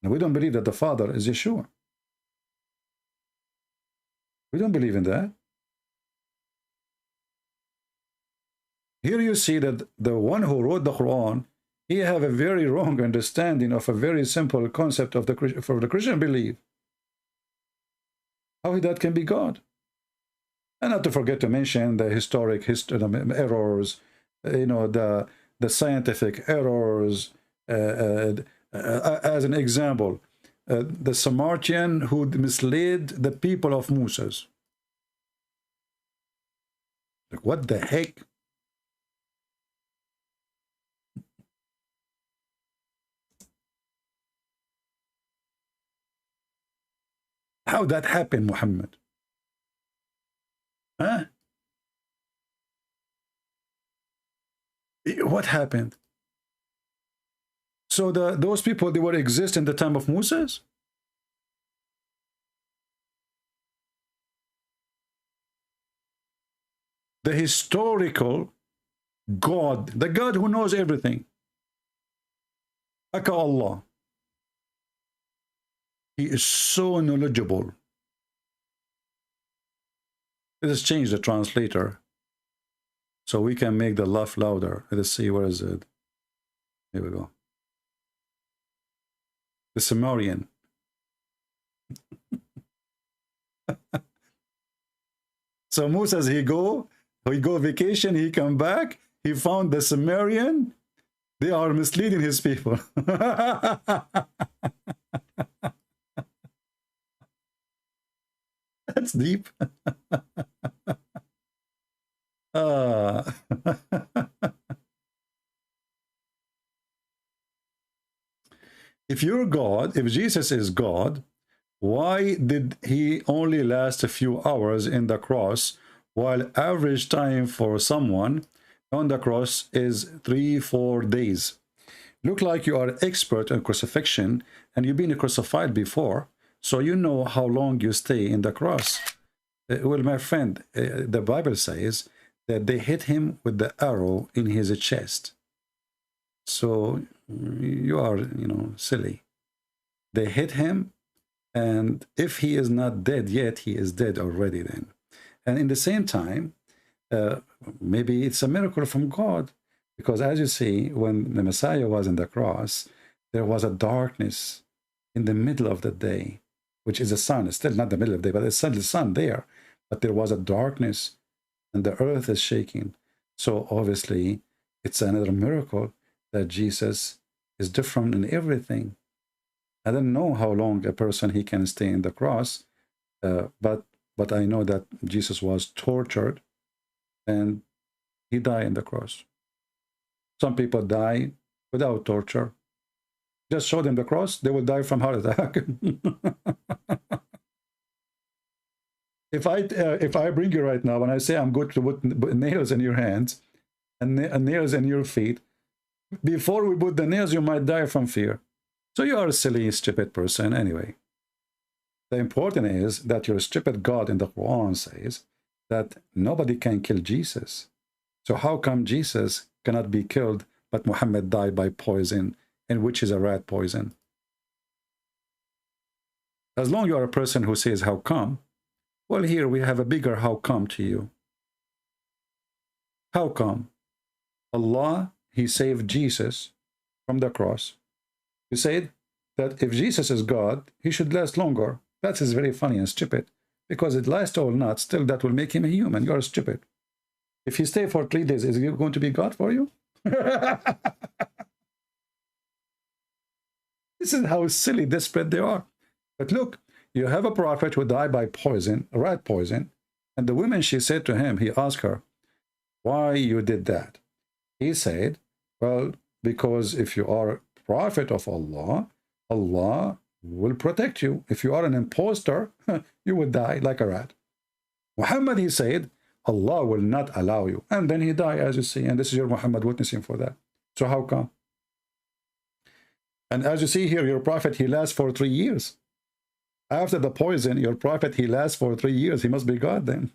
And we don't believe that the Father is Yeshua. We don't believe in that. Here you see that the one who wrote the Quran, he have a very wrong understanding of a very simple concept of for the Christian belief. How that can be God. And not to forget to mention the historic errors, you know, the scientific errors. As an example, the Samaritan who misled the people of Moses. Like, what the heck? How that happened, Muhammad? Huh? What happened? So those people, they were exist in the time of Moses? The historical God, the God who knows everything. Aka Allah. He is so knowledgeable. Let us change the translator so we can make the laugh louder. Let us see, where is it? Here we go. The Samaritan. So Moses, he go vacation, he come back, he found the Samaritan. They are misleading his people. That's deep. If you're God, if Jesus is God, why did he only last a few hours in the cross, while average time for someone on the cross is 3-4 days? Look like you are expert in crucifixion, and you've been crucified before, so you know how long you stay in the cross. Well, my friend, the Bible says that they hit him with the arrow in his chest. So you are, you know, silly. They hit him, and if he is not dead yet, he is dead already then. And in the same time, maybe it's a miracle from God, because as you see, when the Messiah was in the cross, there was a darkness in the middle of the day, which is the sun. It's still not the middle of the day, but it's still the sun there. But there was a darkness, and the earth is shaking. So obviously, it's another miracle that Jesus is different in everything. I don't know how long a person he can stay in the cross, but I know that Jesus was tortured and he died in the cross. Some people die without torture. Just show them the cross, they will die from heart attack. If I bring you right now and I say I'm going to put nails in your hands and nails in your feet, before we put the nails, you might die from fear. So you are a silly, stupid person anyway. The important is that your stupid God in the Quran says that nobody can kill Jesus. So how come Jesus cannot be killed, but Muhammad died by poison, and which is a rat poison? As long as you are a person who says how come, well, here we have a bigger how come to you. How come? Allah, He saved Jesus from the cross. He said that if Jesus is God, He should last longer. That is very funny and stupid, because it lasts or not, still that will make Him a human. You are stupid. If He stay for 3 days, is He going to be God for you? This is how silly, desperate they are. But look, you have a prophet who died by poison, rat poison, and the woman, she said to him, he asked her, why you did that? He said, well, because if you are a prophet of Allah, Allah will protect you. If you are an imposter, you will die like a rat. Muhammad, he said, Allah will not allow you. And then he died, as you see, and this is your Muhammad witnessing for that. So how come? And as you see here, your prophet, he lasts for 3 years. After the poison, your prophet, he lasts for 3 years. He must be God then.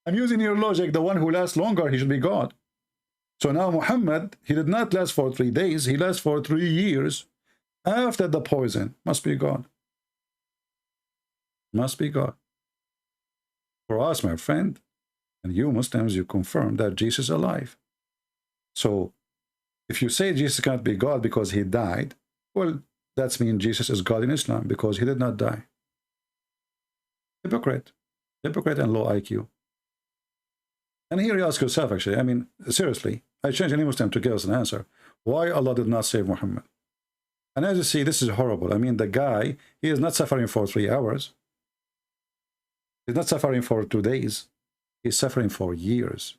I'm using your logic. The one who lasts longer, he should be God. So now Muhammad, he did not last for 3 days. He lasts for 3 years after the poison. Must be God. Must be God. For us, my friend, and you Muslims, you confirm that Jesus is alive. So if you say Jesus can't be God because he died, well, that means Jesus is God in Islam because he did not die. Hypocrite. Hypocrite and low IQ. And here you ask yourself, actually, I mean, seriously, I challenge any Muslim to give us an answer. Why Allah did not save Muhammad? And as you see, this is horrible. I mean, the guy, he is not suffering for 3 hours. He's not suffering for 2 days. He's suffering for years.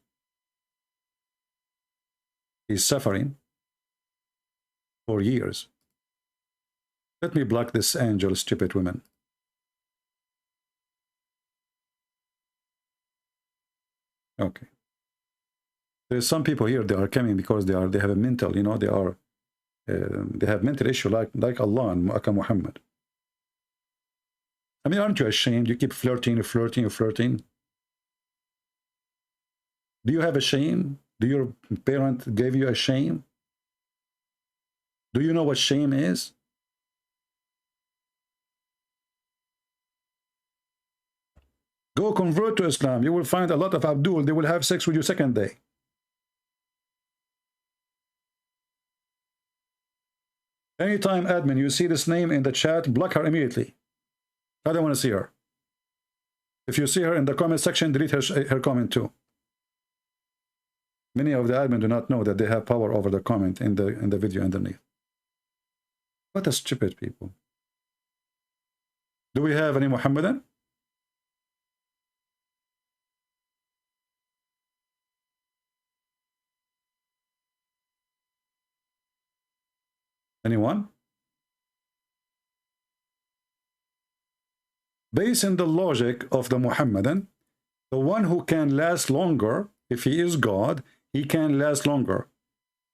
He's suffering for years. Let me block this angel, stupid woman. Okay. There's some people here, they are coming because they have a mental, you know, they have mental issue like Allah and Muhammad. I mean, aren't you ashamed? You keep flirting. Do you have a shame? Do your parent give you a shame? Do you know what shame is? Go convert to Islam. You will find a lot of Abdul. They will have sex with you second day. Anytime, admin, you see this name in the chat, block her immediately. I don't want to see her. If you see her in the comment section, delete her comment too. Many of the admin do not know that they have power over the comment in the video underneath. What a stupid people. Do we have any Muhammadan? Anyone? Based on the logic of the Muhammadan, the one who can last longer, if he is God, he can last longer.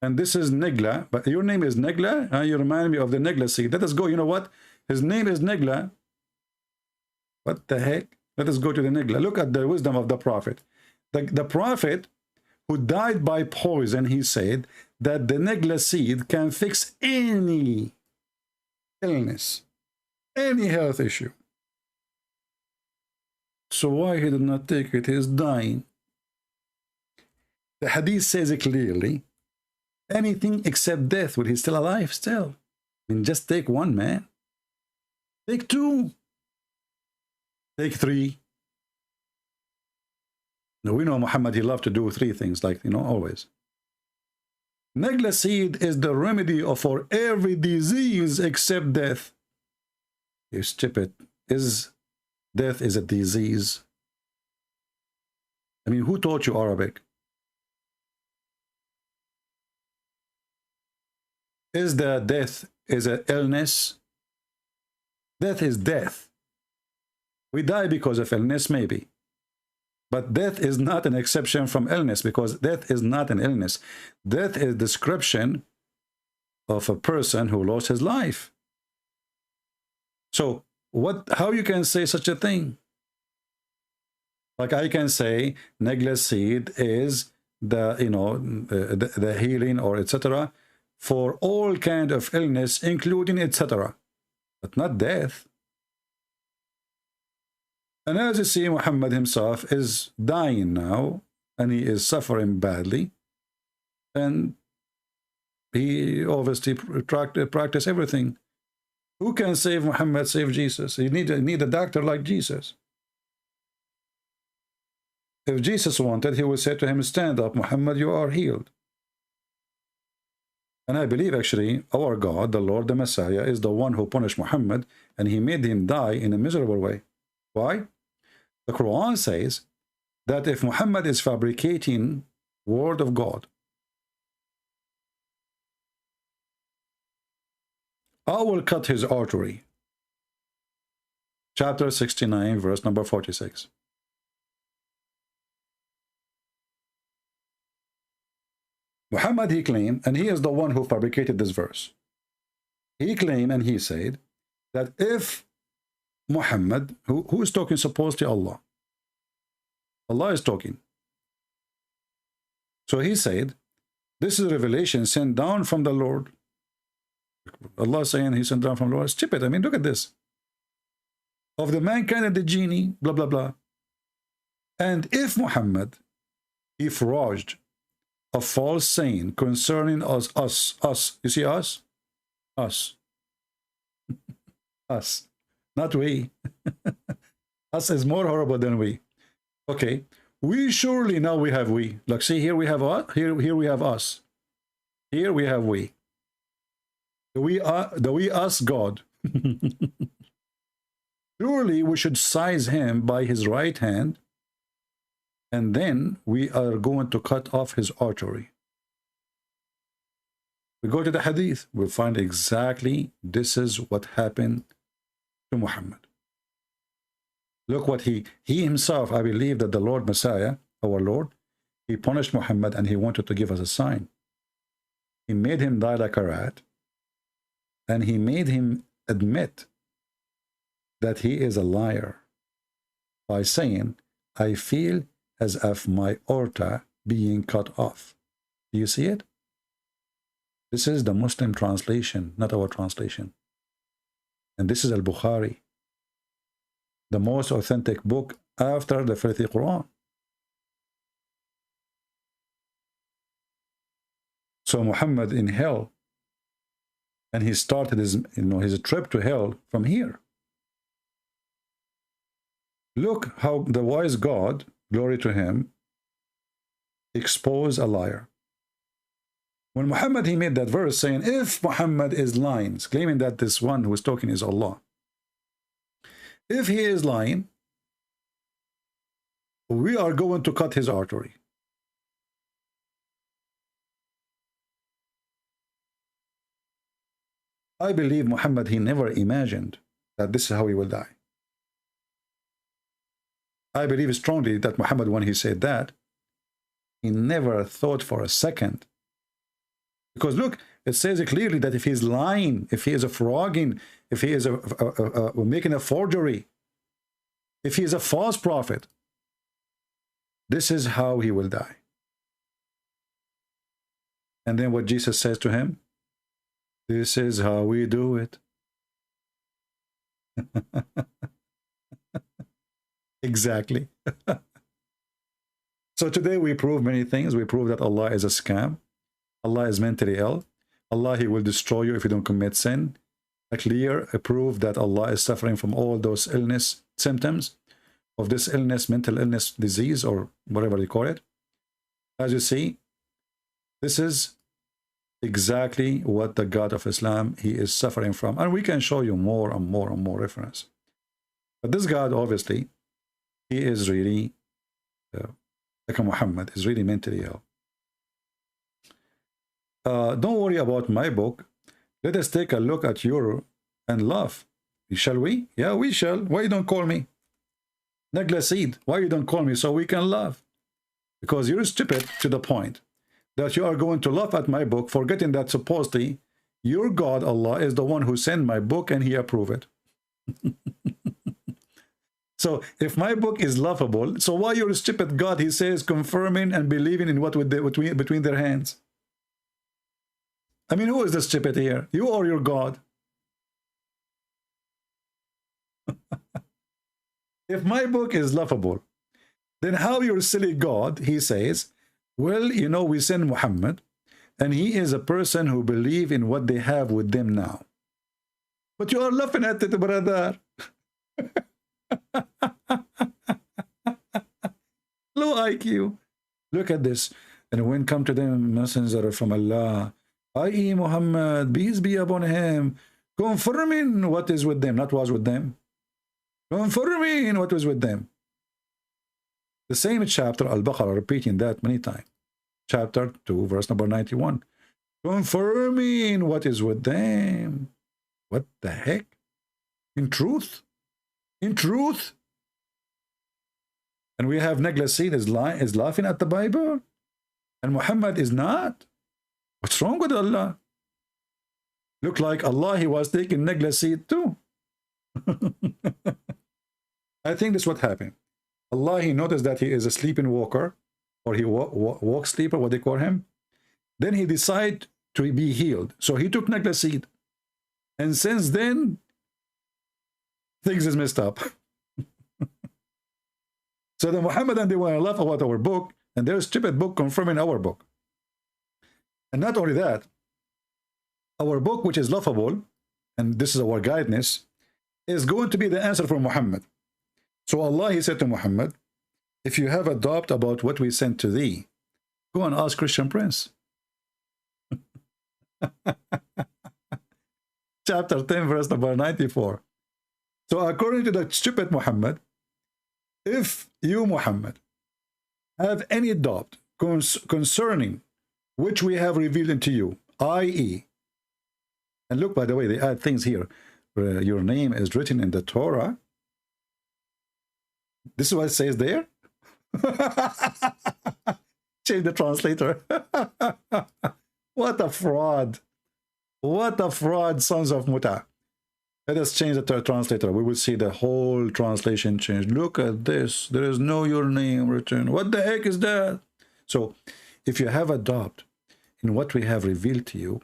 And this is Negla, but your name is Negla? You remind me of the Negla seed. Let us go, you know what? His name is Negla. What the heck? Let us go to the Negla. Look at the wisdom of the Prophet. The Prophet who died by poison, he said that the Negla seed can fix any illness, any health issue. So why he did not take it? He is dying. The hadith says it clearly. Anything except death, well, he's still alive still. I mean, just take one, man. Take two. Take three. Now, we know Muhammad, he loved to do 3 things, like, you know, always. Negla seed is the remedy for every disease except death. You stupid. Death is a disease. I mean, who taught you Arabic? Is the death is an illness? Death is death. We die because of illness, maybe. But death is not an exception from illness, because death is not an illness. Death is a description of a person who lost his life. So how you can say such a thing? Like I can say Negla's seed is the, you know, the healing or etc. for all kind of illness, including etc. But not death. And as you see, Muhammad himself is dying now, and he is suffering badly, and he obviously practice everything. Who can save Muhammad, save Jesus? You need a doctor like Jesus. If Jesus wanted, he would say to him, stand up, Muhammad, you are healed. And I believe actually our God, the Lord, the Messiah, is the one who punished Muhammad, and he made him die in a miserable way. Why? The Quran says that if Muhammad is fabricating word of God, I will cut his artery. Chapter 69, verse number 46. Muhammad, he claimed, and he is the one who fabricated this verse. He claimed and he said that if Muhammad, who is talking supposedly Allah? Allah is talking. So he said, this is a revelation sent down from the Lord. Allah saying he sent down from the Lord. Stupid. I mean, look at this. Of the mankind and the genie, blah, blah, blah. And if Muhammad, he forged a false saying concerning us, you see us? Us. Us. Not we. Us is more horrible than we. Okay. We surely now we have we. Like, see, here we have us. Here we have us. Here we have we. The we us God. Surely we should seize him by his right hand, and then we are going to cut off his artery. We go to the hadith, we'll find exactly this is what happened to Muhammad. Look what he himself, I believe that the Lord Messiah, our Lord, he punished Muhammad and he wanted to give us a sign. He made him die like a rat, and he made him admit that he is a liar by saying, I feel as if my aorta being cut off. Do you see it? This is the Muslim translation, not our translation. And this is Al-Bukhari, the most authentic book after the filthy Quran. So Muhammad in hell, and he started his, his trip to hell from here. Look how the wise God, glory to him, exposed a liar. When Muhammad, he made that verse saying, if Muhammad is lying, claiming that this one who is talking is Allah. If he is lying, we are going to cut his artery. I believe Muhammad, he never imagined that this is how he will die. I believe strongly that Muhammad, when he said that, he never thought for a second. Because look, it says clearly that if he's lying, if he is a frogging, if he is making a forgery, if he is a false prophet, this is how he will die. And then what Jesus says to him, this is how we do it. Exactly. So today we prove many things. We prove that Allah is a scam. Allah is mentally ill. Allah, he will destroy you if you don't commit sin. A clear proof that Allah is suffering from all those illness symptoms of this illness, mental illness, disease, or whatever you call it. As you see, this is exactly what the God of Islam, he is suffering from. And we can show you more and more and more reference. But this God, obviously, he is really, like Muhammad, is really mentally ill. Don't worry about my book. Let us take a look at your and love. Shall we? Yeah, we shall. Why you don't call me? Neglecid, why you don't call me so we can laugh? Because you're stupid to the point that you are going to laugh at my book, forgetting that supposedly your God, Allah, is the one who sent my book and he approved it. So if my book is laughable, so why your stupid God, he says, confirming and believing in what with between their hands? I mean, who is the stupid here? You or your God? If my book is laughable, then how your silly God, he says, well, you know, we send Muhammad, and he is a person who believes in what they have with them now. But you are laughing at it, brother. Low IQ. Look at this. And when come to them, messenger from Allah, i.e. Muhammad, peace be upon him, confirming what is with them, not was with them. Confirming what was with them. The same chapter, Al-Baqarah, repeating that many times. Chapter 2, verse number 91. Confirming what is with them. What the heck? In truth? In truth? And we have Neglecid is laughing at the Bible, and Muhammad is not. What's wrong with Allah? Look like Allah, he was taking Neglecid too. I think that's what happened. Allah, he noticed that he is a sleeping walker, or he walk sleeper, what they call him. Then he decided to be healed. So he took Neglecid. And since then, things is messed up. So the Muhammadan, they want to laugh about our book, and their stupid book confirming our book. And not only that, our book, which is laughable, and this is our guidance, is going to be the answer for Muhammad. So Allah, he said to Muhammad, if you have a doubt about what we sent to thee, go and ask Christian Prince. Chapter 10, verse number 94. So according to the stupid Muhammad, if you, Muhammad, have any doubt concerning which we have revealed unto you, i.e., and look, by the way, they add things here. Your name is written in the Torah. This is what it says there. Change the translator. What a fraud. What a fraud, sons of Muta. Let us change the translator. We will see the whole translation change. Look at this. There is no your name written. What the heck is that? So, if you have a doubt in what we have revealed to you,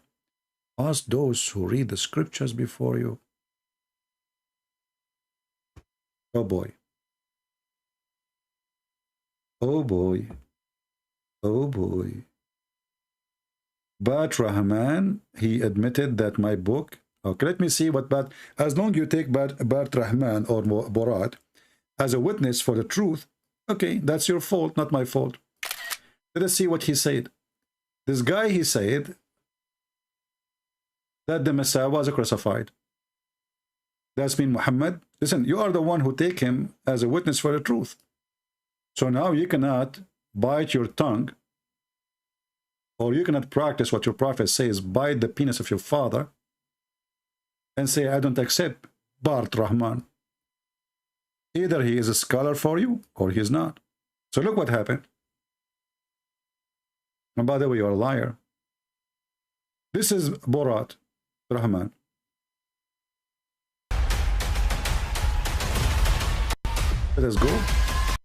ask those who read the scriptures before you. Oh boy. Oh boy. Oh boy. Bat Rahman, he admitted that my book, okay, let me see what Bat, as long you take Bat Rahman or Borat as a witness for the truth, okay, that's your fault, not my fault. Let us see what he said. This guy, he said that the Messiah was crucified. That's mean Muhammad. Listen, you are the one who take him as a witness for the truth. So now you cannot bite your tongue, or you cannot practice what your prophet says, bite the penis of your father, and say, I don't accept Bart Rahman. Either he is a scholar for you, or he is not. So look what happened. And by the way, you're a liar. This is Borat Rahman. Let us go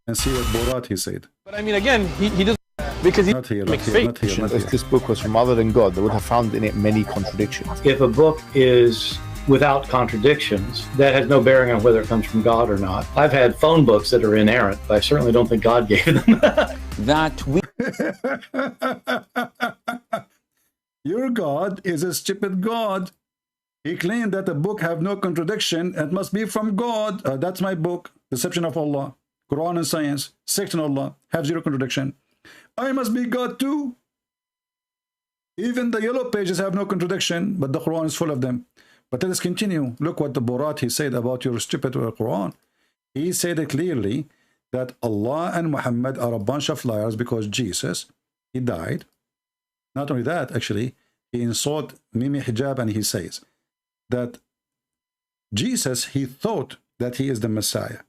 and see what Borat he said. But I mean, again, he doesn't, because he not here, makes not here, faith. not here, not If here. this book was from other than God, they would have found in it many contradictions. If a book is without contradictions, that has no bearing on whether it comes from God or not. I've had phone books that are inerrant, but I certainly don't think God gave them. That we Your God is a stupid God. He claimed that the book have no contradiction. It must be from God. That's my book, Deception of Allah, Qur'an and Science, Section of Allah, have zero contradiction. I must be God too. Even the yellow pages have no contradiction, but the Quran is full of them. But let us continue. Look what the Borat he said about your stupid Quran. He said it clearly that Allah and Muhammad are a bunch of liars because Jesus, he died. Not only that, actually, he insulted Mimi Hijab, and he says that Jesus, he thought that he is the Messiah,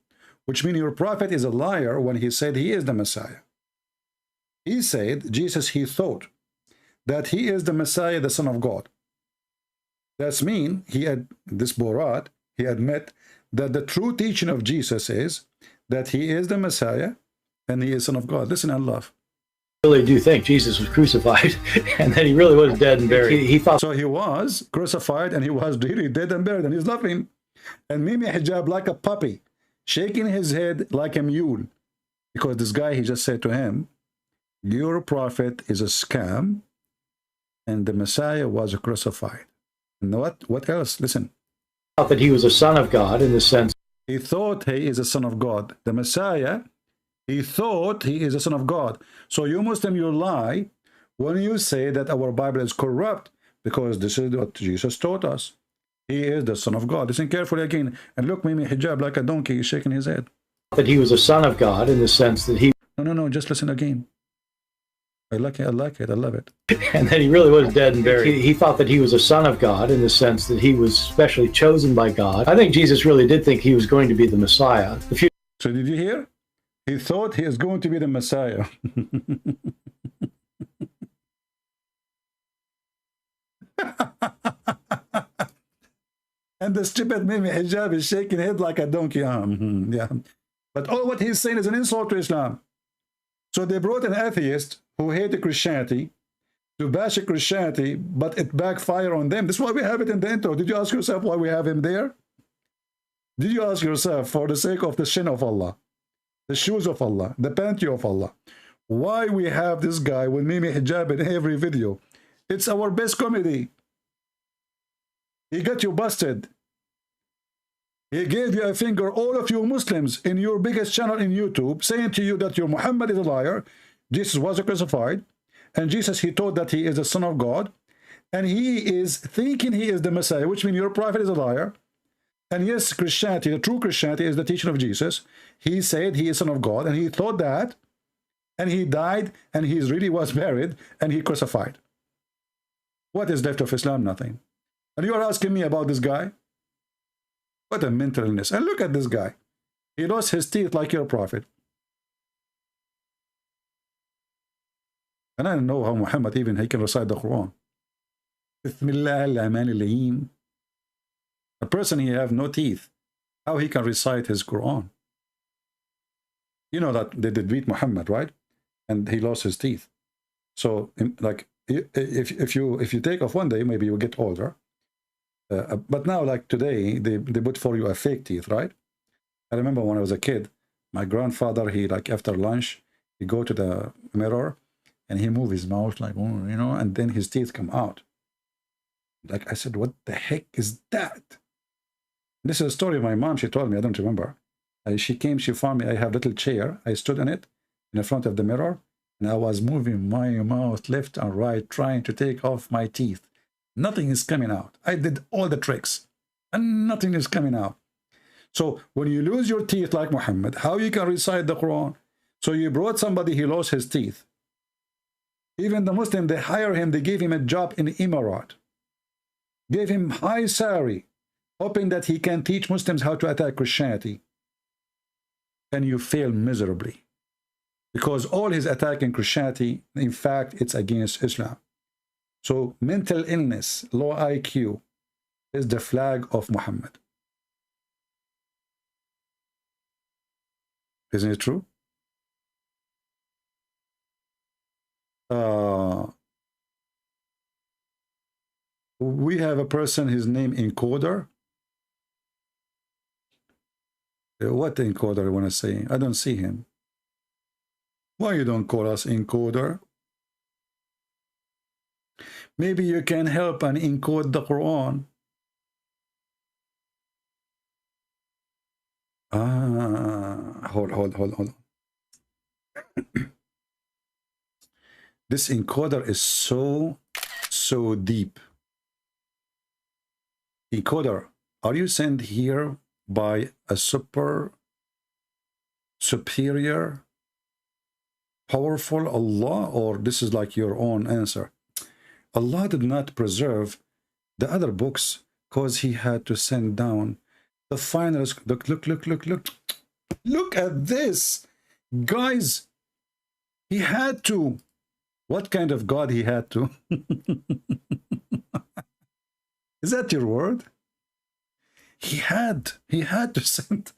which means your prophet is a liar when he said he is the Messiah. He said, Jesus, he thought that he is the Messiah, the Son of God. That's mean he had this Borat, he admit that the true teaching of Jesus is that he is the Messiah and he is Son of God. Listen and love. I really do think Jesus was crucified and that he really was dead and buried. He thought so. He was crucified and he was really dead and buried, and he's laughing. And Mimi Hijab like a puppy, shaking his head like a mule. Because this guy, he just said to him, your prophet is a scam and the Messiah was crucified. And what else? Listen. That he was a son of God in the sense. He thought he is a son of God. The Messiah, he thought he is a son of God. So you Muslim, you lie when you say that our Bible is corrupt, because this is what Jesus taught us. He is the Son of God. Listen carefully again. And look, Mimi Hijab like a donkey, he's shaking his head. That he was a son of God in the sense that he... No, just listen again. I like it, I love it. And that he really was dead and buried. He thought that he was a son of God in the sense that he was specially chosen by God. I think Jesus really did think he was going to be the Messiah. So did you hear? He thought he is going to be the Messiah. And the stupid Mimi Hijab is shaking head like a donkey. Yeah. But all what he's saying is an insult to Islam. So they brought an atheist who hated Christianity to bash Christianity, but it backfired on them. This is why we have it in the intro. Did you ask yourself why we have him there? Did you ask yourself, for the sake of the shin of Allah, the shoes of Allah, the panty of Allah, why we have this guy with Mimi Hijab in every video? It's our best comedy. He got you busted. He gave you a finger, all of you Muslims, in your biggest channel in YouTube, saying to you that your Muhammad is a liar, Jesus was crucified, and Jesus, he taught that he is the Son of God, and he is thinking he is the Messiah, which means your prophet is a liar. And yes, Christianity, the true Christianity, is the teaching of Jesus. He said he is Son of God, and he thought that, and he died, and he really was buried, and he crucified. What is left of Islam? Nothing. And you are asking me about this guy? What a mental illness. And look at this guy. He lost his teeth like your prophet. And I don't know how Muhammad even he can recite the Quran. A person he have no teeth, how he can recite his Quran? You know that they did beat Muhammad, right? And he lost his teeth. So, like, if you take off one day, maybe you get older. But now, like today, they put for you a fake teeth, right? I remember when I was a kid, my grandfather, he, like, after lunch, he go to the mirror and he move his mouth like, oh, you know, and then his teeth come out. Like, I said, what the heck is that? This is a story of my mom. She told me, I don't remember. She came, she found me, I have a little chair. I stood on it in the front of the mirror, and I was moving my mouth left and right, trying to take off my teeth. Nothing is coming out. I did all the tricks, and nothing is coming out. So when you lose your teeth like Muhammad, how you can recite the Quran? So you brought somebody, he lost his teeth. Even the Muslim, they hire him, they gave him a job in Emirat. Gave him high salary, hoping that he can teach Muslims how to attack Christianity. And you fail miserably. Because all his attack in Christianity, in fact, it's against Islam. So mental illness, low IQ, is the flag of Muhammad. Isn't it true? We have a person, his name Encoder. What Encoder I want to say? I don't see him. Why you don't call us Encoder? Maybe you can help and encode the Quran. Hold on. This encoder is so deep. Encoder, are you sent here by a superior, powerful Allah, or this is like your own answer? Allah did not preserve the other books because he had to send down The final, look at this. Guys, he had to. What kind of God he had to? Is that your word? He had to send.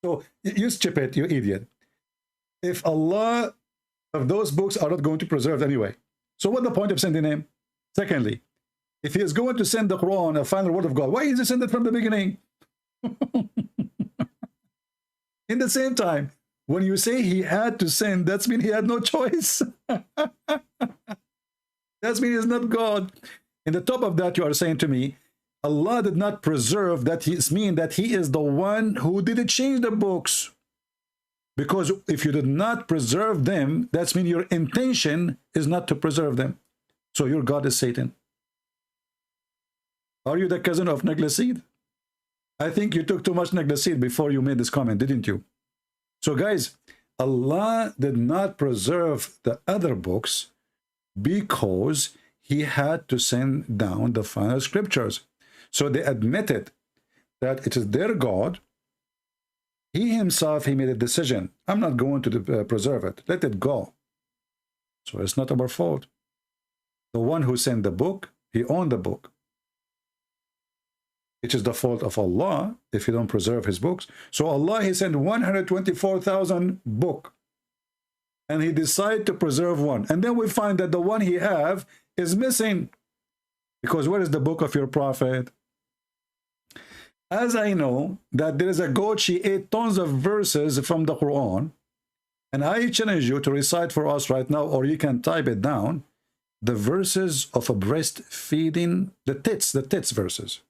So you stupid, you idiot. If Allah of those books are not going to preserve anyway, so what's the point of sending him? Secondly, if he is going to send the Quran, a final word of God, why is he send it from the beginning? In the same time, when you say he had to send, that means he had no choice. That means he's not God. In the top of that, you are saying to me, Allah did not preserve, that means that he is the one who didn't change the books. Because if you did not preserve them, that means your intention is not to preserve them. So your God is Satan. Are you the cousin of Naglasid? I think you took too much Naglasid before you made this comment, didn't you? So guys, Allah did not preserve the other books because he had to send down the final scriptures. So they admitted that it is their God. He himself, he made a decision. I'm not going to preserve it. Let it go. So it's not our fault. The one who sent the book, he owned the book. It is the fault of Allah if you don't preserve his books. So Allah, he sent 124,000 book. And he decided to preserve one. And then we find that the one he have is missing. Because where is the book of your prophet? As I know that there is a goat, she ate tons of verses from the Quran. And I challenge you to recite for us right now, or you can type it down, the verses of a breastfeeding, the tits verses.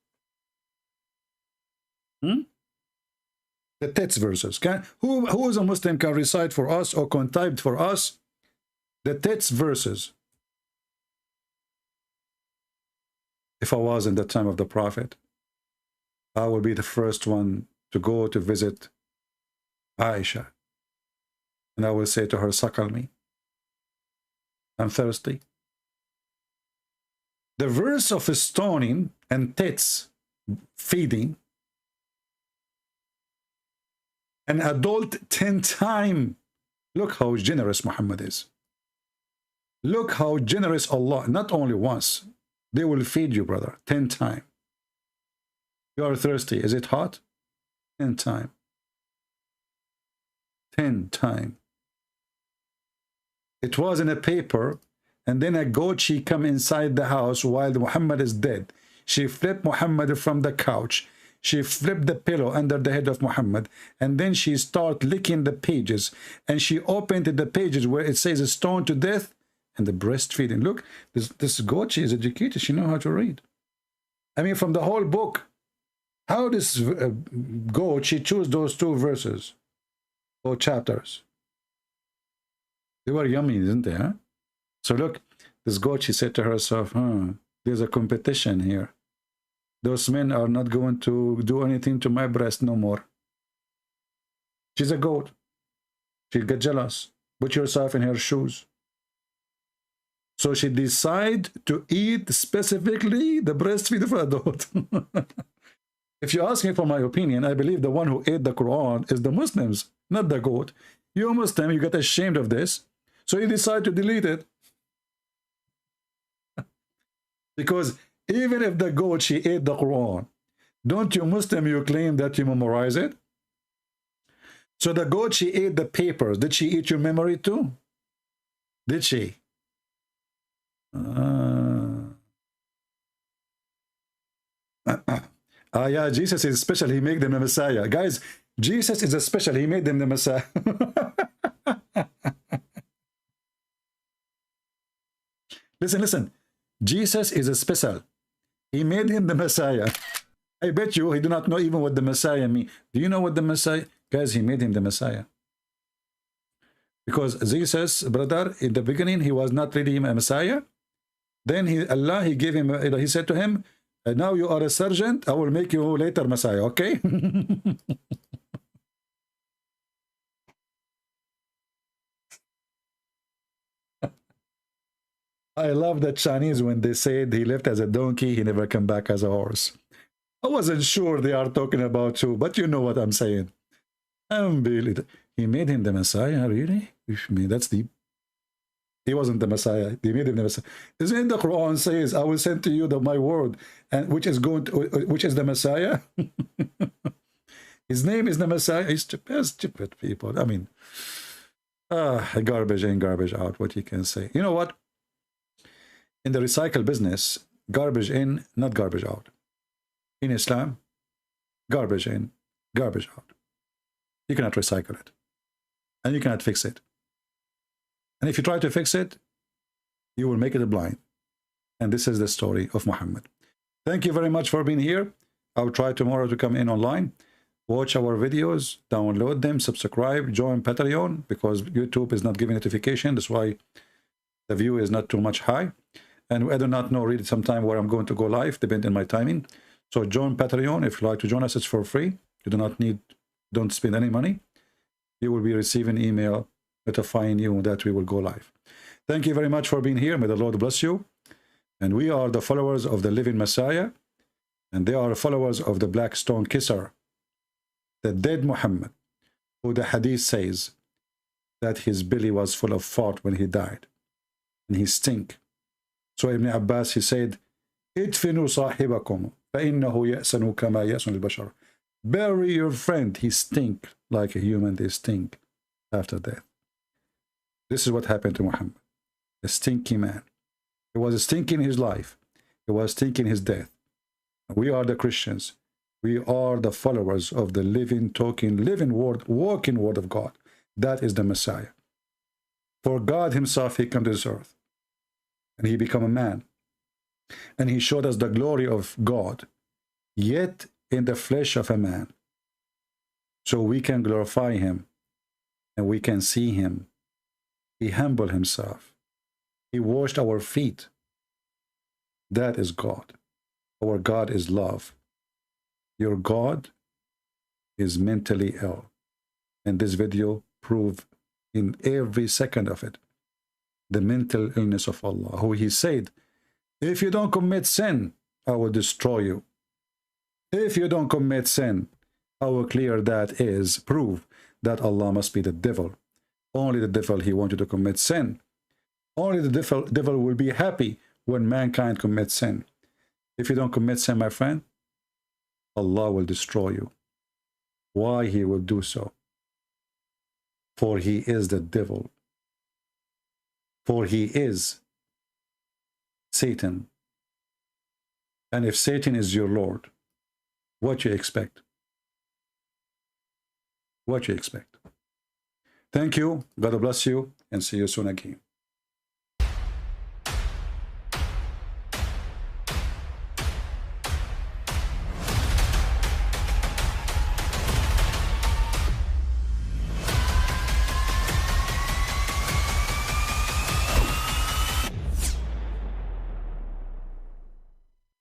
The tits verses. Who is a Muslim can recite for us or can type for us the tits verses? If I was in the time of the Prophet, I will be the first one to go to visit Aisha. And I will say to her, suckle me. I'm thirsty. The verse of stoning and tits feeding, an adult 10 times. Look how generous Muhammad is. Look how generous Allah, not only once, they will feed you, brother, 10 times. You are thirsty. Is it hot? 10 times. 10 times. It was in a paper, and then a goat, she come inside the house while Muhammad is dead. She flipped Muhammad from the couch. She flipped the pillow under the head of Muhammad, and then she started licking the pages, and she opened the pages where it says stoned to death and the breastfeeding. Look, this goat, she is educated. She knows how to read. I mean, from the whole book, how this goat, she chose those 2 verses or chapters. They were yummy, isn't they? Huh? So look, this goat, she said to herself, there's a competition here. Those men are not going to do anything to my breast no more. She's a goat. She'll get jealous. Put yourself in her shoes. So she decided to eat specifically the breastfeed of a goat. If you ask me for my opinion, I believe the one who ate the Quran is the Muslims, not the goat. You're Muslim, you get ashamed of this, so you decide to delete it. Because even if the goat, she ate the Quran, don't you Muslim, you claim that you memorize it? So the goat, she ate the papers. Did she eat your memory too? Did she? Yeah, Jesus is special. He made them the Messiah. Guys, Jesus is a special. He made them the Messiah. Listen. Jesus is a special. He made him the Messiah. I bet you he do not know even what the Messiah means. Do you know what the Messiah? Guys, he made him the Messiah. Because Jesus, brother, in the beginning, he was not really a Messiah. Then Allah, he gave him, he said to him, now you are a sergeant, I will make you later Messiah, okay? I love the Chinese when they said he left as a donkey, he never come back as a horse. I wasn't sure they are talking about you, but you know what I'm saying. Unbelievable. He made him the Messiah, really? I mean, that's deep. He wasn't the Messiah. They made him the Messiah. Isn't the Quran says, "I will send to you my word," and which is the Messiah? His name is the Messiah. He's stupid people. I mean, garbage in, garbage out. What you can say? You know what? In the recycle business, garbage in, not garbage out. In Islam, garbage in, garbage out. You cannot recycle it, and you cannot fix it. And if you try to fix it, you will make it blind. And this is the story of Muhammad. Thank you very much for being here. I'll try tomorrow to come in online, watch our videos, download them, subscribe, join Patreon, because YouTube is not giving notification. That's why the view is not too much high. And I do not know really sometime where I'm going to go live, depending on my timing. So join Patreon. If you like to join us, it's for free. You do not need, don't spend any money. You will be receiving email notifying you that we will go live. Thank you very much for being here. May the Lord bless you. And we are the followers of the living Messiah, and they are followers of the black stone kisser, the dead Muhammad, who the hadith says that his belly was full of fart when he died, and he stink. So Ibn Abbas, he said, "Idfinu sahibakum, فإنه يأسن كما يأسن البشر." Bury your friend, he stink like a human, they stink after death. This is what happened to Muhammad, a stinky man. He was stinking his life. He was stinking his death. We are the Christians. We are the followers of the living, talking, living word, walking word of God. That is the Messiah. For God himself, he came to this earth, and he became a man. And he showed us the glory of God, yet in the flesh of a man. So we can glorify him, and we can see him. He humbled himself. He washed our feet. That is God. Our God is love. Your God is mentally ill. And this video proves in every second of it the mental illness of Allah, who he said, if you don't commit sin, I will destroy you. If you don't commit sin, how clear that is, prove that Allah must be the devil. Only the devil, he wanted to commit sin. Only the devil will be happy when mankind commits sin. If you don't commit sin, my friend, Allah will destroy you. Why he will do so? For he is the devil. For he is Satan. And if Satan is your Lord, what you expect? What you expect? Thank you. God bless you, and see you soon again.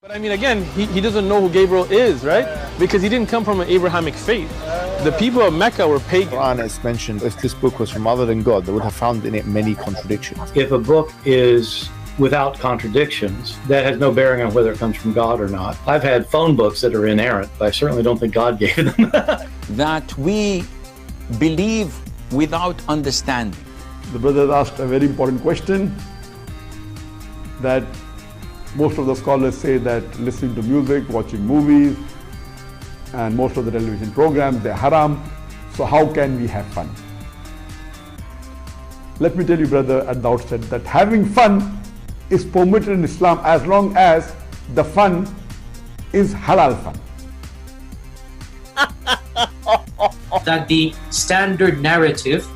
But I mean, again, he doesn't know who Gabriel is, right? Because he didn't come from an Abrahamic faith. The people of Mecca were pagan. Quran is mentioned. If this book was from other than God, they would have found in it many contradictions. If a book is without contradictions, that has no bearing on whether it comes from God or not. I've had phone books that are inerrant, but I certainly don't think God gave them. That we believe without understanding. The brother asked a very important question, that most of the scholars say that listening to music, watching movies, and most of the television programs, they're haram. So how can we have fun? Let me tell you, brother, at the outset, that having fun is permitted in Islam as long as the fun is halal fun. That the standard narrative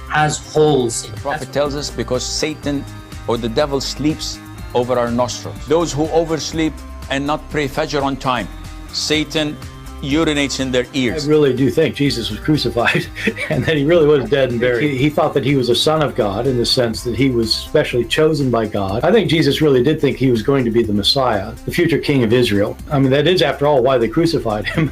has holes in it. The Prophet tells us because Satan or the devil sleeps over our nostrils. Those who oversleep and not pray Fajr on time, Satan urinates in their ears. I really do think Jesus was crucified and that he really was dead and buried. He thought that he was a son of God in the sense that he was specially chosen by God. I think Jesus really did think he was going to be the Messiah, the future king of Israel. I mean, that is, after all, why they crucified him.